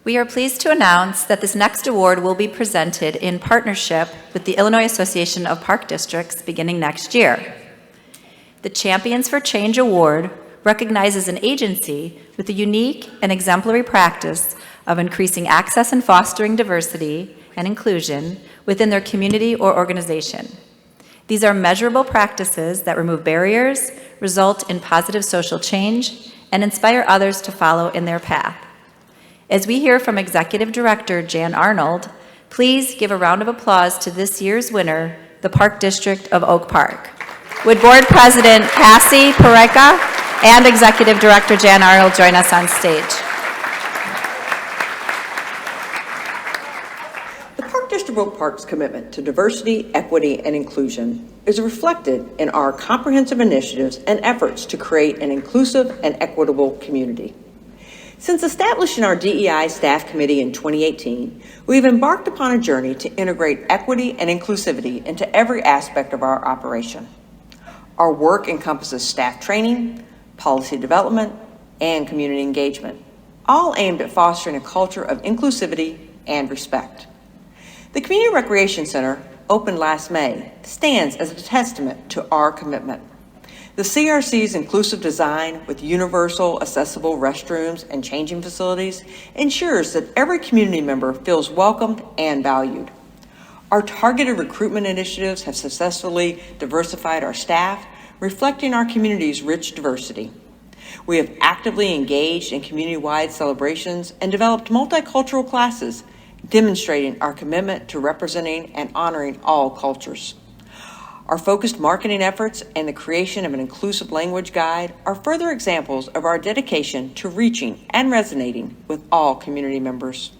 We are pleased to announce that this next award will be presented in partnership with the Illinois Association of Park Districts beginning next year. The Champions for Change Award recognizes an agency with a unique and exemplary practice of increasing access and fostering diversity and inclusion within their community or organization. These are measurable practices that remove barriers, result in positive social change, and inspire others to follow in their path. As we hear from Executive Director Jan Arnold, please give a round of applause to this year's winner, the Park District of Oak Park. Would Board President Cassie Pareka and Executive Director Jan Arnold join us on stage? The Park District of Oak Park's commitment to diversity, equity, and inclusion is reflected in our comprehensive initiatives and efforts to create an inclusive and equitable community. Since establishing our DEI Staff Committee in 2018, we've embarked upon a journey to integrate equity and inclusivity into every aspect of our operation. Our work encompasses staff training, policy development, and community engagement, all aimed at fostering a culture of inclusivity and respect. The Community Recreation Center, opened last May, stands as a testament to our commitment. The CRC's inclusive design with universal accessible restrooms and changing facilities ensures that every community member feels welcomed and valued. Our targeted recruitment initiatives have successfully diversified our staff, reflecting our community's rich diversity. We have actively engaged in community-wide celebrations and developed multicultural classes, demonstrating our commitment to representing and honoring all cultures. Our focused marketing efforts and the creation of an inclusive language guide are further examples of our dedication to reaching and resonating with all community members.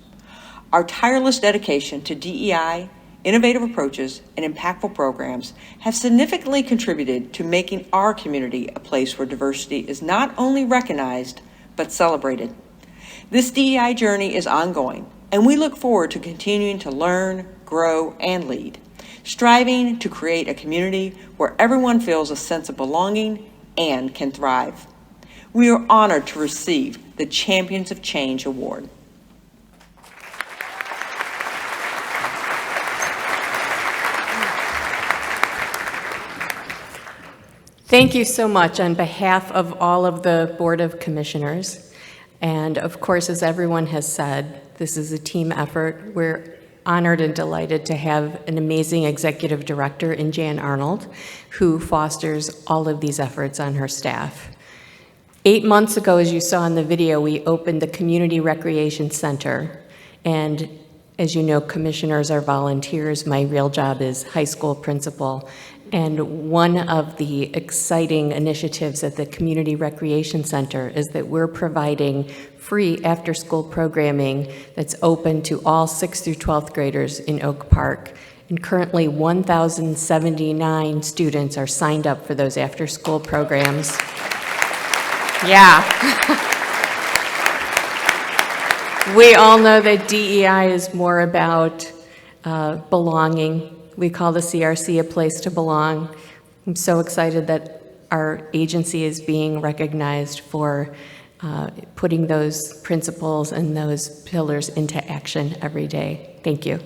Our tireless dedication to DEI, innovative approaches, and impactful programs have significantly contributed to making our community a place where diversity is not only recognized, but celebrated. This DEI journey is ongoing, and we look forward to continuing to learn, grow, and lead, striving to create a community where everyone feels a sense of belonging and can thrive. We are honored to receive the Champions of Change Award. Thank you so much on behalf of all of the Board of Commissioners. And of course, as everyone has said, this is a team effort. We're honored and delighted to have an amazing executive director in Jan Arnold, who fosters all of these efforts on her staff. 8 months ago, as you saw in the video, we opened the Community Recreation Center. And as you know, commissioners are volunteers. My real job is high school principal. And one of the exciting initiatives at the Community Recreation Center is that we're providing free after-school programming that's open to all 6th through 12th graders in Oak Park. And currently 1,079 students are signed up for those after-school programs. Yeah. We all know that DEI is more about belonging. We call the CRC a place to belong. I'm so excited that our agency is being recognized for putting those principles and those pillars into action every day. Thank you.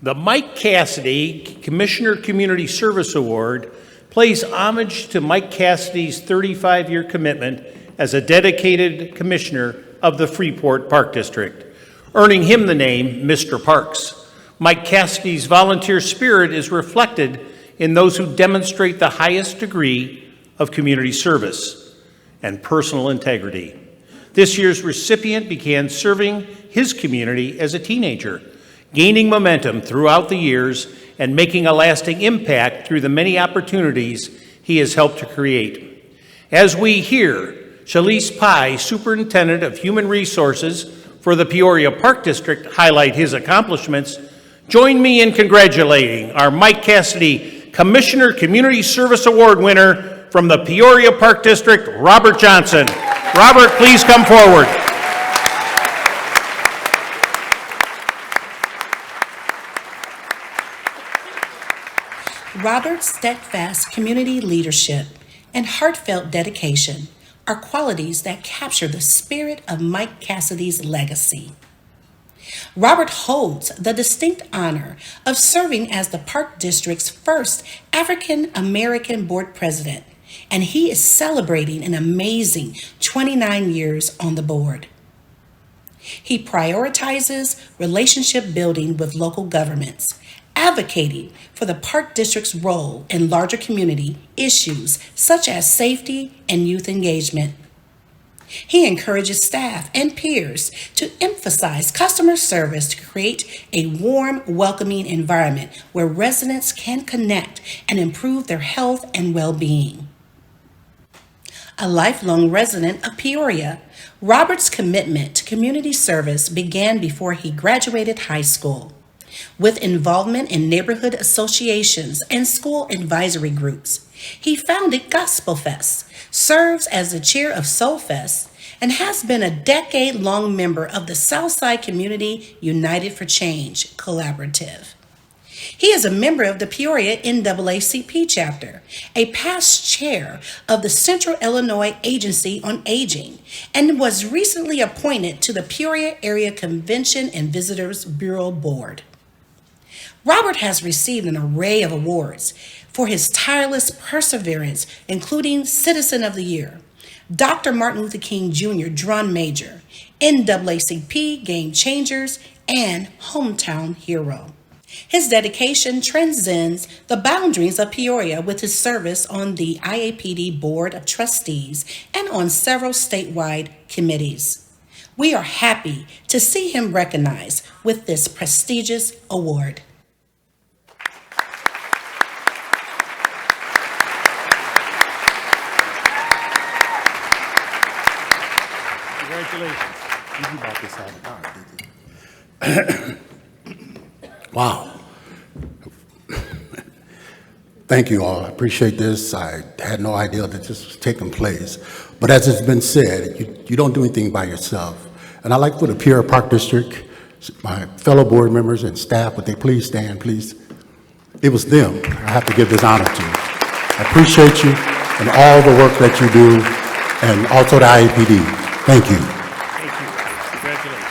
The Mike Cassidy Commissioner Community Service Award pays homage to Mike Cassidy's 35-year commitment as a dedicated commissioner of the Freeport Park District, earning him the name Mr. Parks. Mike Cassidy's volunteer spirit is reflected in those who demonstrate the highest degree of community service and personal integrity. This year's recipient began serving his community as a teenager, gaining momentum throughout the years and making a lasting impact through the many opportunities he has helped to create. As we hear Shalise Pai, Superintendent of Human Resources for the Peoria Park District, highlight his accomplishments, join me in congratulating our Mike Cassidy Commissioner Community Service Award winner from the Peoria Park District, Robert Johnson. Robert, please come forward. Robert's steadfast community leadership and heartfelt dedication are qualities that capture the spirit of Mike Cassidy's legacy. Robert holds the distinct honor of serving as the Park District's first African American board president, and he is celebrating an amazing 29 years on the board. He prioritizes relationship building with local governments, advocating for the Park District's role in larger community issues such as safety and youth engagement. He encourages staff and peers to emphasize customer service to create a warm, welcoming environment where residents can connect and improve their health and well-being. A lifelong resident of Peoria, Robert's commitment to community service began before he graduated high school. With involvement in neighborhood associations and school advisory groups, he founded Gospel Fest, serves as the chair of Soul Fest, and has been a decade-long member of the Southside Community United for Change Collaborative. He is a member of the Peoria NAACP chapter, a past chair of the Central Illinois Agency on Aging, and was recently appointed to the Peoria Area Convention and Visitors Bureau Board. Robert has received an array of awards for his tireless perseverance, including Citizen of the Year, Dr. Martin Luther King Jr. Drum Major, NAACP Game Changers, and Hometown Hero. His dedication transcends the boundaries of Peoria with his service on the IAPD Board of Trustees and on several statewide committees. We are happy to see him recognized with this prestigious award. Congratulations. You brought this out. Wow. Thank you all. I appreciate this. I had no idea that this was taking place. But as it's been said, you don't do anything by yourself. And I'd like for the Peoria Park District, my fellow board members and staff, would they please stand, please? It was them I have to give this honor to. I appreciate you and all the work that you do, and also the IAPD. Thank you. Thank you. Congratulations.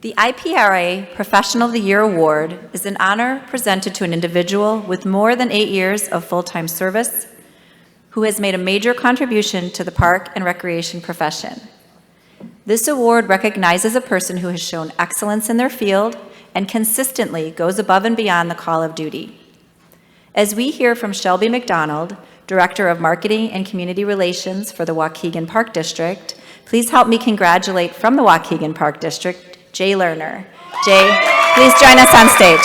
The IPRA Professional of the Year Award is an honor presented to an individual with more than 8 years of full-time service who has made a major contribution to the park and recreation profession. This award recognizes a person who has shown excellence in their field and consistently goes above and beyond the call of duty. As we hear from Shelby McDonald, Director of Marketing and Community Relations for the Waukegan Park District, please help me congratulate from the Waukegan Park District, Jay Lerner. Jay, please join us on stage.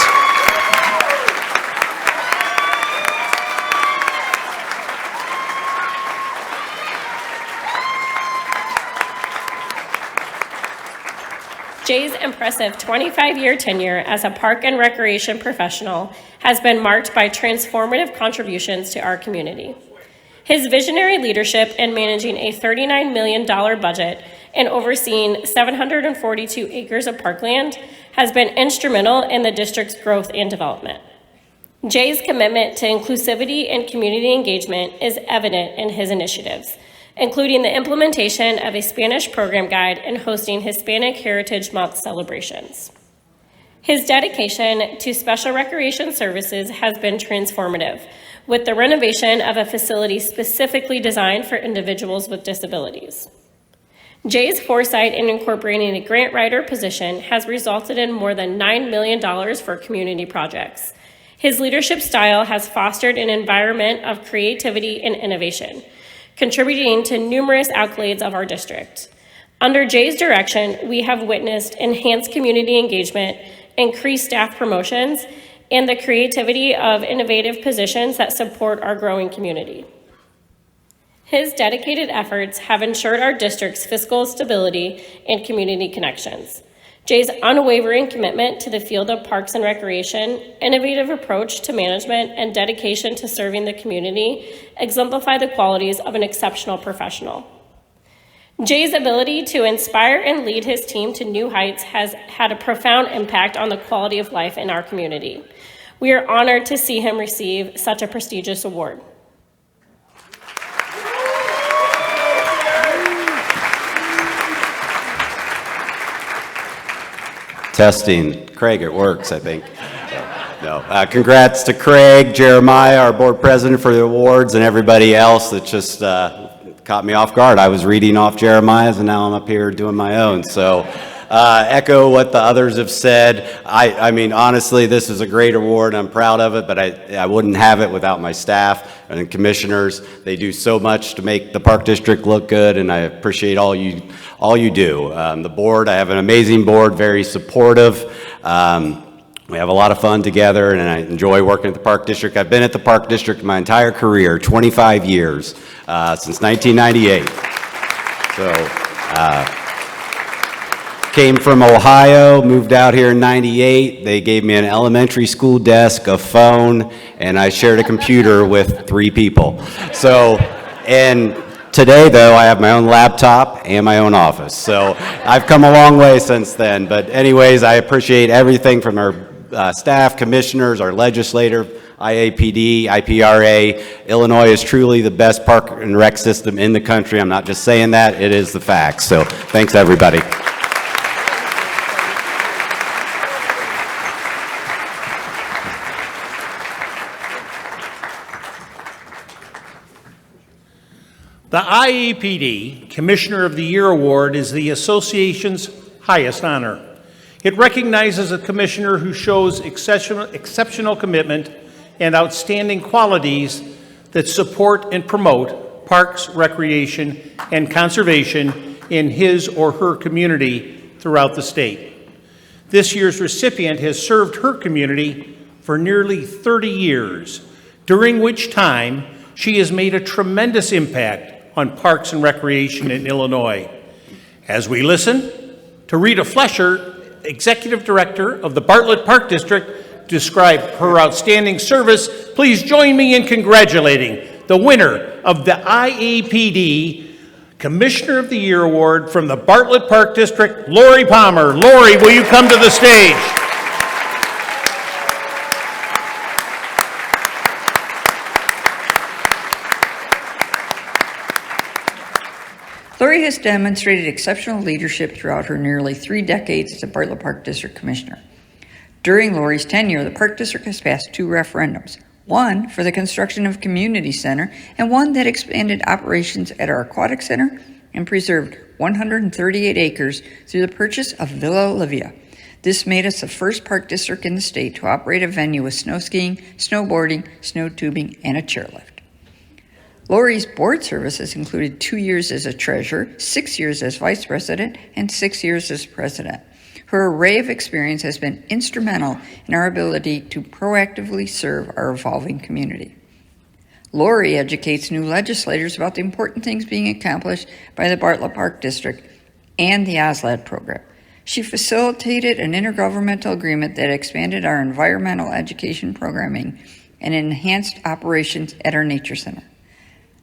Jay's impressive 25-year tenure as a park and recreation professional has been marked by transformative contributions to our community. His visionary leadership in managing a $39 million budget and overseeing 742 acres of parkland has been instrumental in the district's growth and development. Jay's commitment to inclusivity and community engagement is evident in his initiatives, including the implementation of a Spanish program guide and hosting Hispanic Heritage Month celebrations. His dedication to special recreation services has been transformative, with the renovation of a facility specifically designed for individuals with disabilities. Jay's foresight in incorporating a grant writer position has resulted in more than $9 million for community projects. His leadership style has fostered an environment of creativity and innovation, contributing to numerous accolades of our district. Under Jay's direction, we have witnessed enhanced community engagement, increased staff promotions, and the creativity of innovative positions that support our growing community. His dedicated efforts have ensured our district's fiscal stability and community connections. Jay's unwavering commitment to the field of parks and recreation, innovative approach to management, and dedication to serving the community exemplify the qualities of an exceptional professional. Jay's ability to inspire and lead his team to new heights has had a profound impact on the quality of life in our community. We are honored to see him receive such a prestigious award. Testing. Craig, it works, I think. No. Congrats to Craig, Jeremiah, our board president, for the awards, and everybody else that just caught me off guard. I was reading off Jeremiah's, and now I'm up here doing my own. So echo what the others have said. I mean, honestly, this is a great award. I'm proud of it, but I wouldn't have it without my staff and the commissioners. They do so much to make the Park District look good, and I appreciate all you do. The board, I have an amazing board, very supportive. We have a lot of fun together, and I enjoy working at the Park District. I've been at the Park District my entire career, 25 years, since 1998. So, came from Ohio, moved out here in 98. They gave me an elementary school desk, a phone, and I shared a computer with 3 people. So, and today, though, I have my own laptop and my own office. So I've come a long way since then. But anyways, I appreciate everything from our staff, commissioners, our legislator, IAPD, IPRA. Illinois is truly the best park and rec system in the country. I'm not just saying that, it is the fact. So thanks, everybody. The IAPD Commissioner of the Year Award is the association's highest honor. It recognizes a commissioner who shows exceptional commitment and outstanding qualities that support and promote parks, recreation, and conservation in his or her community throughout the state. This year's recipient has served her community for nearly 30 years, during which time she has made a tremendous impact on parks and recreation in Illinois. As we listen to Rita Flesher, Executive Director of the Bartlett Park District, describe her outstanding service, please join me in congratulating the winner of the IAPD Commissioner of the Year Award from the Bartlett Park District, Lori Palmer. Lori, will you come to the stage? Lori has demonstrated exceptional leadership throughout her nearly 3 decades as a Bartlett Park District Commissioner. During Lori's tenure, the Park District has passed 2 referendums, one for the construction of a community center and one that expanded operations at our aquatic center and preserved 138 acres through the purchase of Villa Olivia. This made us the first park district in the state to operate a venue with snow skiing, snowboarding, snow tubing, and a chairlift. Lori's board services included 2 years as a treasurer, 6 years as vice president, and 6 years as president. Her array of experience has been instrumental in our ability to proactively serve our evolving community. Lori educates new legislators about the important things being accomplished by the Bartlett Park District and the OSLAD program. She facilitated an intergovernmental agreement that expanded our environmental education programming and enhanced operations at our nature center.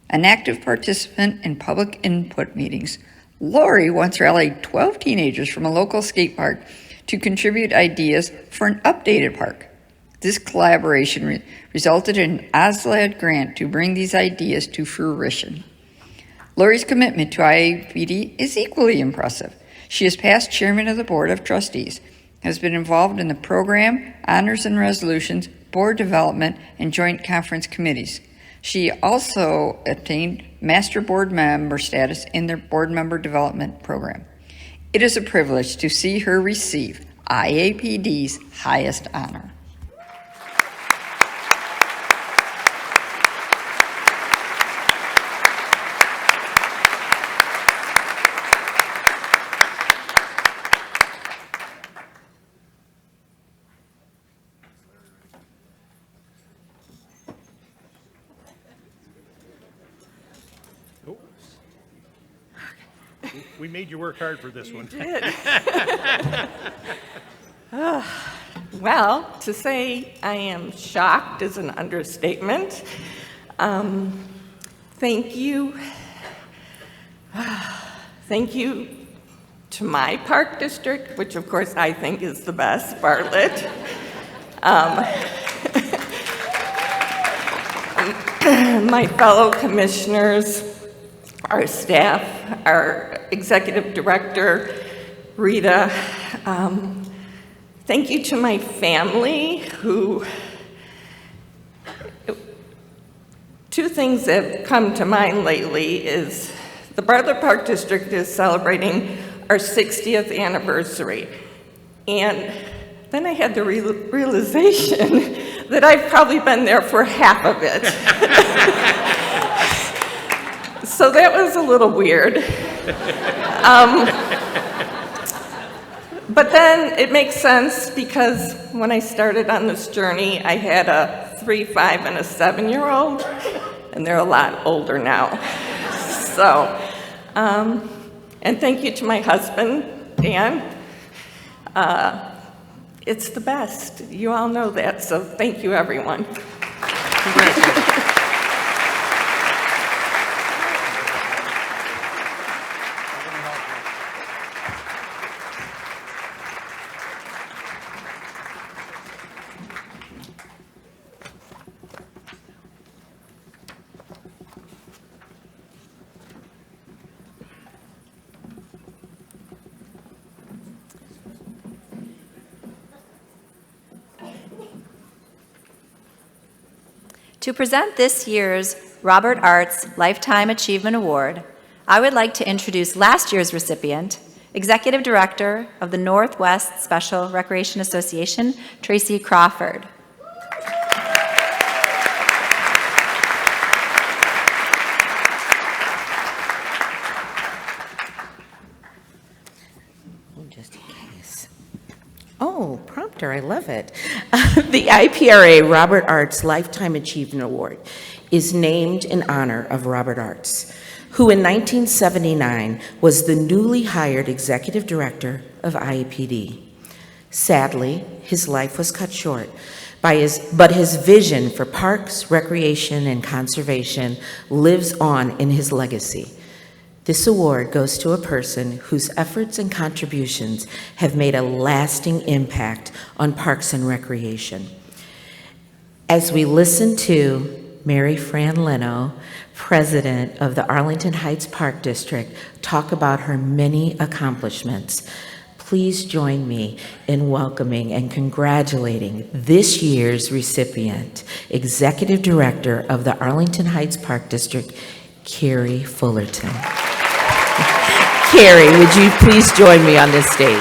An active participant in public input meetings, Lori once rallied 12 teenagers from a local skate park to contribute ideas for an updated park. This collaboration resulted in an OSLAD grant to bring these ideas to fruition. Lori's commitment to IAPD is equally impressive. She is past chairman of the Board of Trustees, has been involved in the program, honors and resolutions, board development, and joint conference committees. She also obtained master board member status in their board member development program. It is a privilege to see her receive IAPD's highest honor. We made you work hard for this one. You did. Well, to say I am shocked is an understatement. Thank you. Thank you to my park district, which of course I think is the best, Bartlett. My fellow commissioners, our staff, our executive director, Rita. Thank you to my family who, two things that have come to mind lately is the Bartlett Park District is celebrating our 60th anniversary. And then I had the realization that I've probably been there for half of it. So that was a little weird. But then it makes sense because when I started on this journey, I had a 3, 5, and a 7-year-old, and they're a lot older now. So, and thank you to my husband, Dan. It's the best. You all know that, so thank you, everyone. Congratulations. To present this year's Robert Arts Lifetime Achievement Award, I would like to introduce last year's recipient, Executive Director of the Northwest Special Recreation Association, Tracy Crawford. Just in case. Oh, prompter, I love it. The IPRA Robert Arts Lifetime Achievement Award is named in honor of Robert Arts, who in 1979 was the newly hired executive director of IAPD. Sadly, his life was cut short but his vision for parks, recreation, and conservation lives on in his legacy. This award goes to a person whose efforts and contributions have made a lasting impact on parks and recreation. As we listen to Mary Fran Leno, president of the Arlington Heights Park District, talk about her many accomplishments, please join me in welcoming and congratulating this year's recipient, Executive Director of the Arlington Heights Park District, Carrie Fullerton. Carrie, would you please join me on this stage?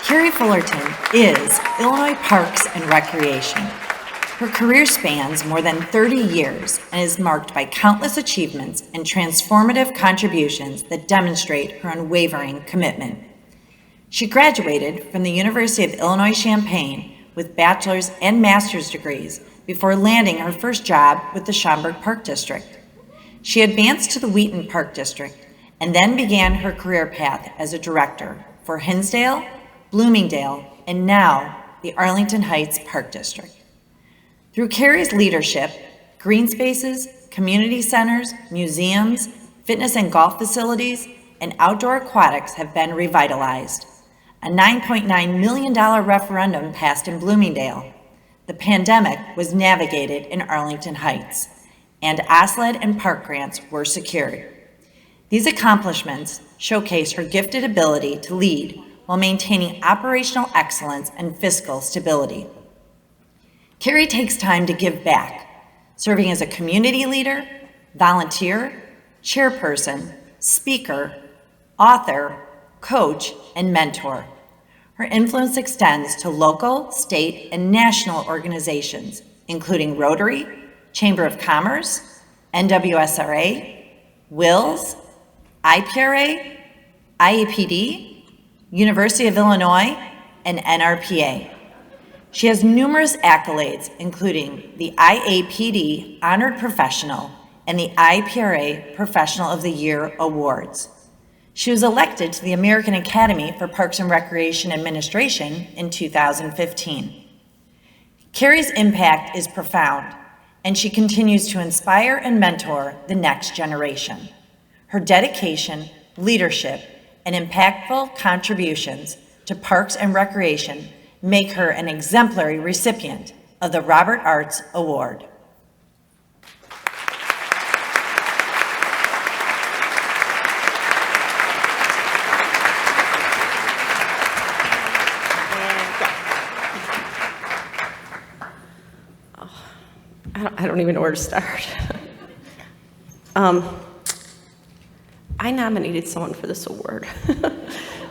Carrie Fullerton is Illinois Parks and Recreation. Her career spans more than 30 years and is marked by countless achievements and transformative contributions that demonstrate her unwavering commitment. She graduated from the University of Illinois Champaign with bachelor's and master's degrees before landing her first job with the Schaumburg Park District. She advanced to the Wheaton Park District and then began her career path as a director for Hinsdale, Bloomingdale, and now the Arlington Heights Park District. Through Carrie's leadership, green spaces, community centers, museums, fitness and golf facilities, and outdoor aquatics have been revitalized. A $9.9 million referendum passed in Bloomingdale. The pandemic was navigated in Arlington Heights, and OSLED and park grants were secured. These accomplishments showcase her gifted ability to lead while maintaining operational excellence and fiscal stability. Carrie takes time to give back, serving as a community leader, volunteer, chairperson, speaker, author, coach, and mentor. Her influence extends to local, state, and national organizations, including Rotary, Chamber of Commerce, NWSRA, WILS, IPRA, IEPD, University of Illinois, and NRPA. She has numerous accolades, including the IAPD Honored Professional and the IPRA Professional of the Year Awards. She was elected to the American Academy for Parks and Recreation Administration in 2015. Carrie's impact is profound, and she continues to inspire and mentor the next generation. Her dedication, leadership, and impactful contributions to Parks and Recreation make her an exemplary recipient of the Robert Arts Award. I don't even know where to start. I nominated someone for this award.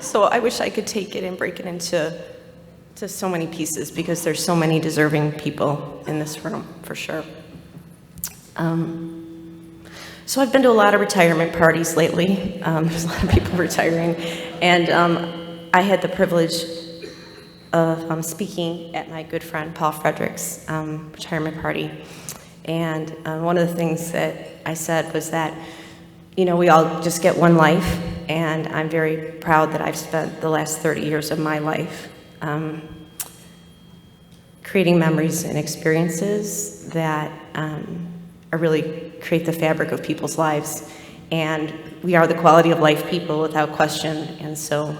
So I wish I could take it and break it into so many pieces, because there's so many deserving people in this room, for sure. So I've been to a lot of retirement parties lately. There's a lot of people retiring. And I had the privilege of speaking at my good friend Paul Frederick's retirement party. And one of the things that I said was that, you know, we all just get one life, and I'm very proud that I've spent the last 30 years of my life creating memories and experiences that really create the fabric of people's lives. And we are the quality of life people without question. And so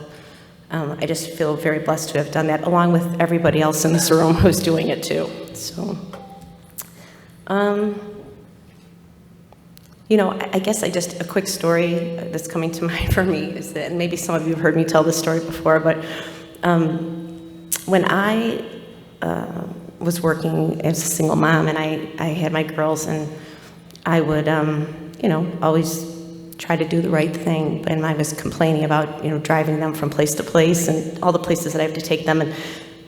I just feel very blessed to have done that, along with everybody else in this room who's doing it too. So, you know, I guess a quick story that's coming to mind for me is that, and maybe some of you have heard me tell this story before, but when I was working as a single mom, and I had my girls, and I would, you know, always try to do the right thing, and I was complaining about, you know, driving them from place to place and all the places that I have to take them. And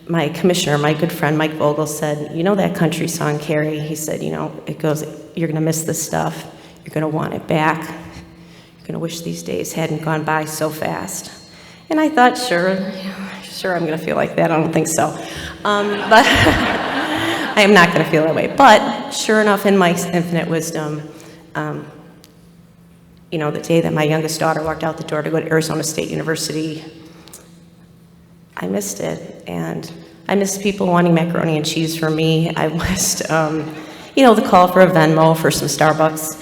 my commissioner, my good friend Mike Vogel, said, you know that country song, Carrie? He said, you know, it goes, you're going to miss this stuff. You're going to want it back. You're going to wish these days hadn't gone by so fast. And I thought, sure, I'm going to feel like that. I don't think so. But I am not going to feel that way. But sure enough, in Mike's infinite wisdom, you know, the day that my youngest daughter walked out the door to go to Arizona State University, I missed it. And I missed people wanting macaroni and cheese from me. I missed, you know, the call for a Venmo for some Starbucks.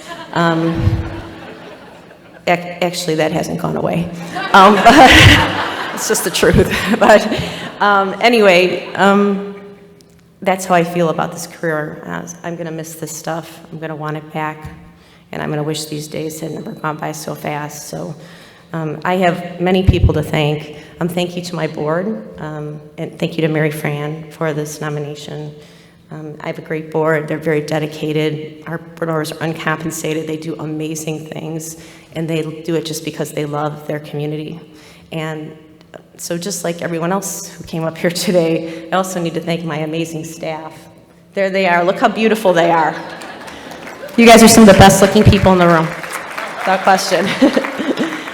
Actually, that hasn't gone away. But it's just the truth. But anyway, that's how I feel about this career. I'm going to miss this stuff. I'm going to want it back. And I'm going to wish these days had never gone by so fast. So I have many people to thank. Thank you to my board, and thank you to Mary Fran for this nomination. I have a great board. They're very dedicated. Our board members are uncompensated. They do amazing things, and they do it just because they love their community. And so just like everyone else who came up here today, I also need to thank my amazing staff. There they are. Look how beautiful they are. You guys are some of the best looking people in the room, without question.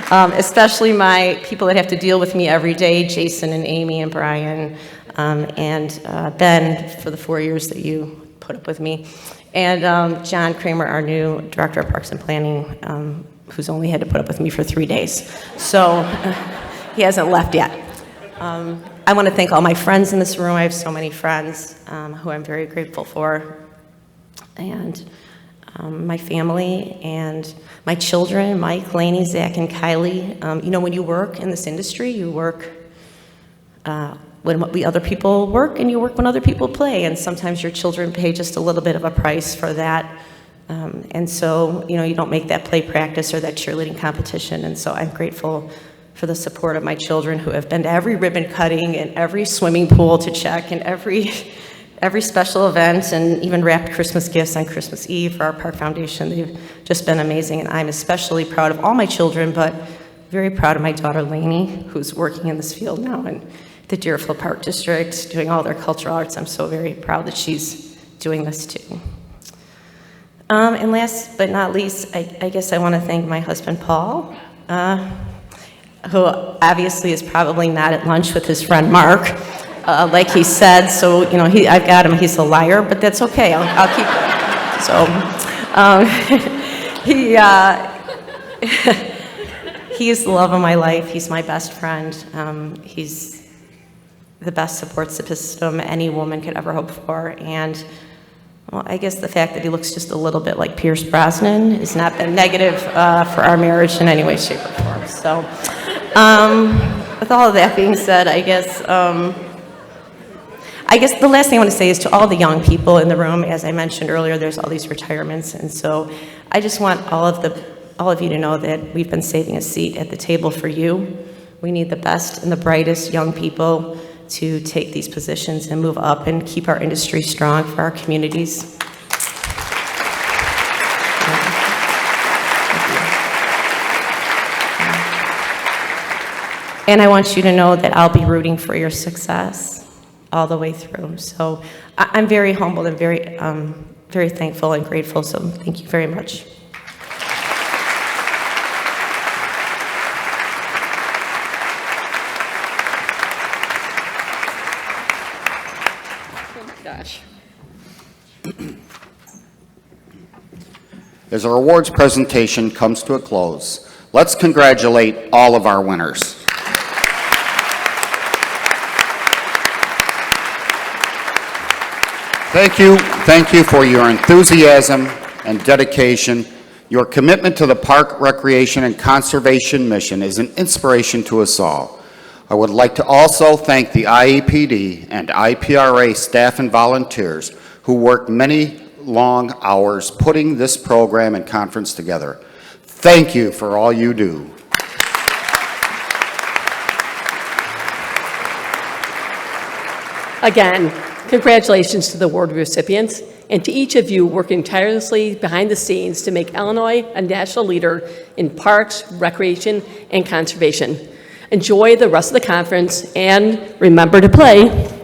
Especially my people that have to deal with me every day, Jason and Amy and Brian. and Ben for the 4 years that you put up with me, and John Kramer, our new Director of Parks and Planning, who's only had to put up with me for 3 days. So he hasn't left yet. I want to thank all my friends in this room. I have so many friends who I'm very grateful for, and my family and my children, Mike, Lainey, Zach, and Kylie. You know, when you work in this industry, you work when other people work, and you work when other people play, and sometimes your children pay just a little bit of a price for that. And so, you know, you don't make that play practice or that cheerleading competition, and so I'm grateful for the support of my children who have been to every ribbon cutting and every swimming pool to check and every special event, and even wrapped Christmas gifts on Christmas Eve for our Park Foundation. They've just been amazing, and I'm especially proud of all my children, but very proud of my daughter Lainey, who's working in this field now in the Deerfield Park District, doing all their cultural arts. I'm so very proud that she's doing this too. And last but not least, I guess I want to thank my husband Paul, who obviously is probably not at lunch with his friend Mark, like he said. So, you know, I've got him, he's a liar, but that's okay, I'll keep it. So, he's the love of my life, he's my best friend, he's the best support system any woman could ever hope for, and well, I guess the fact that he looks just a little bit like Pierce Brosnan has not been negative for our marriage in any way, shape, or form. So, with all of that being said, I guess the last thing I want to say is to all the young people in the room. As I mentioned earlier, there's all these retirements, and so I just want all of you to know that we've been saving a seat at the table for you. We need the best and the brightest young people to take these positions and move up and keep our industry strong for our communities. And I want you to know that I'll be rooting for your success all the way through. So I'm very humbled and very thankful and grateful, so thank you very much. As our awards presentation comes to a close, let's congratulate all of our winners. Thank you for your enthusiasm and dedication. Your commitment to the Park, Recreation, and Conservation mission is an inspiration to us all. I would like to also thank the IEPD and IPRA staff and volunteers who worked many long hours putting this program and conference together. Thank you for all you do. Again, congratulations to the award recipients and to each of you working tirelessly behind the scenes to make Illinois a national leader in parks, recreation, and conservation. Enjoy the rest of the conference and remember to play.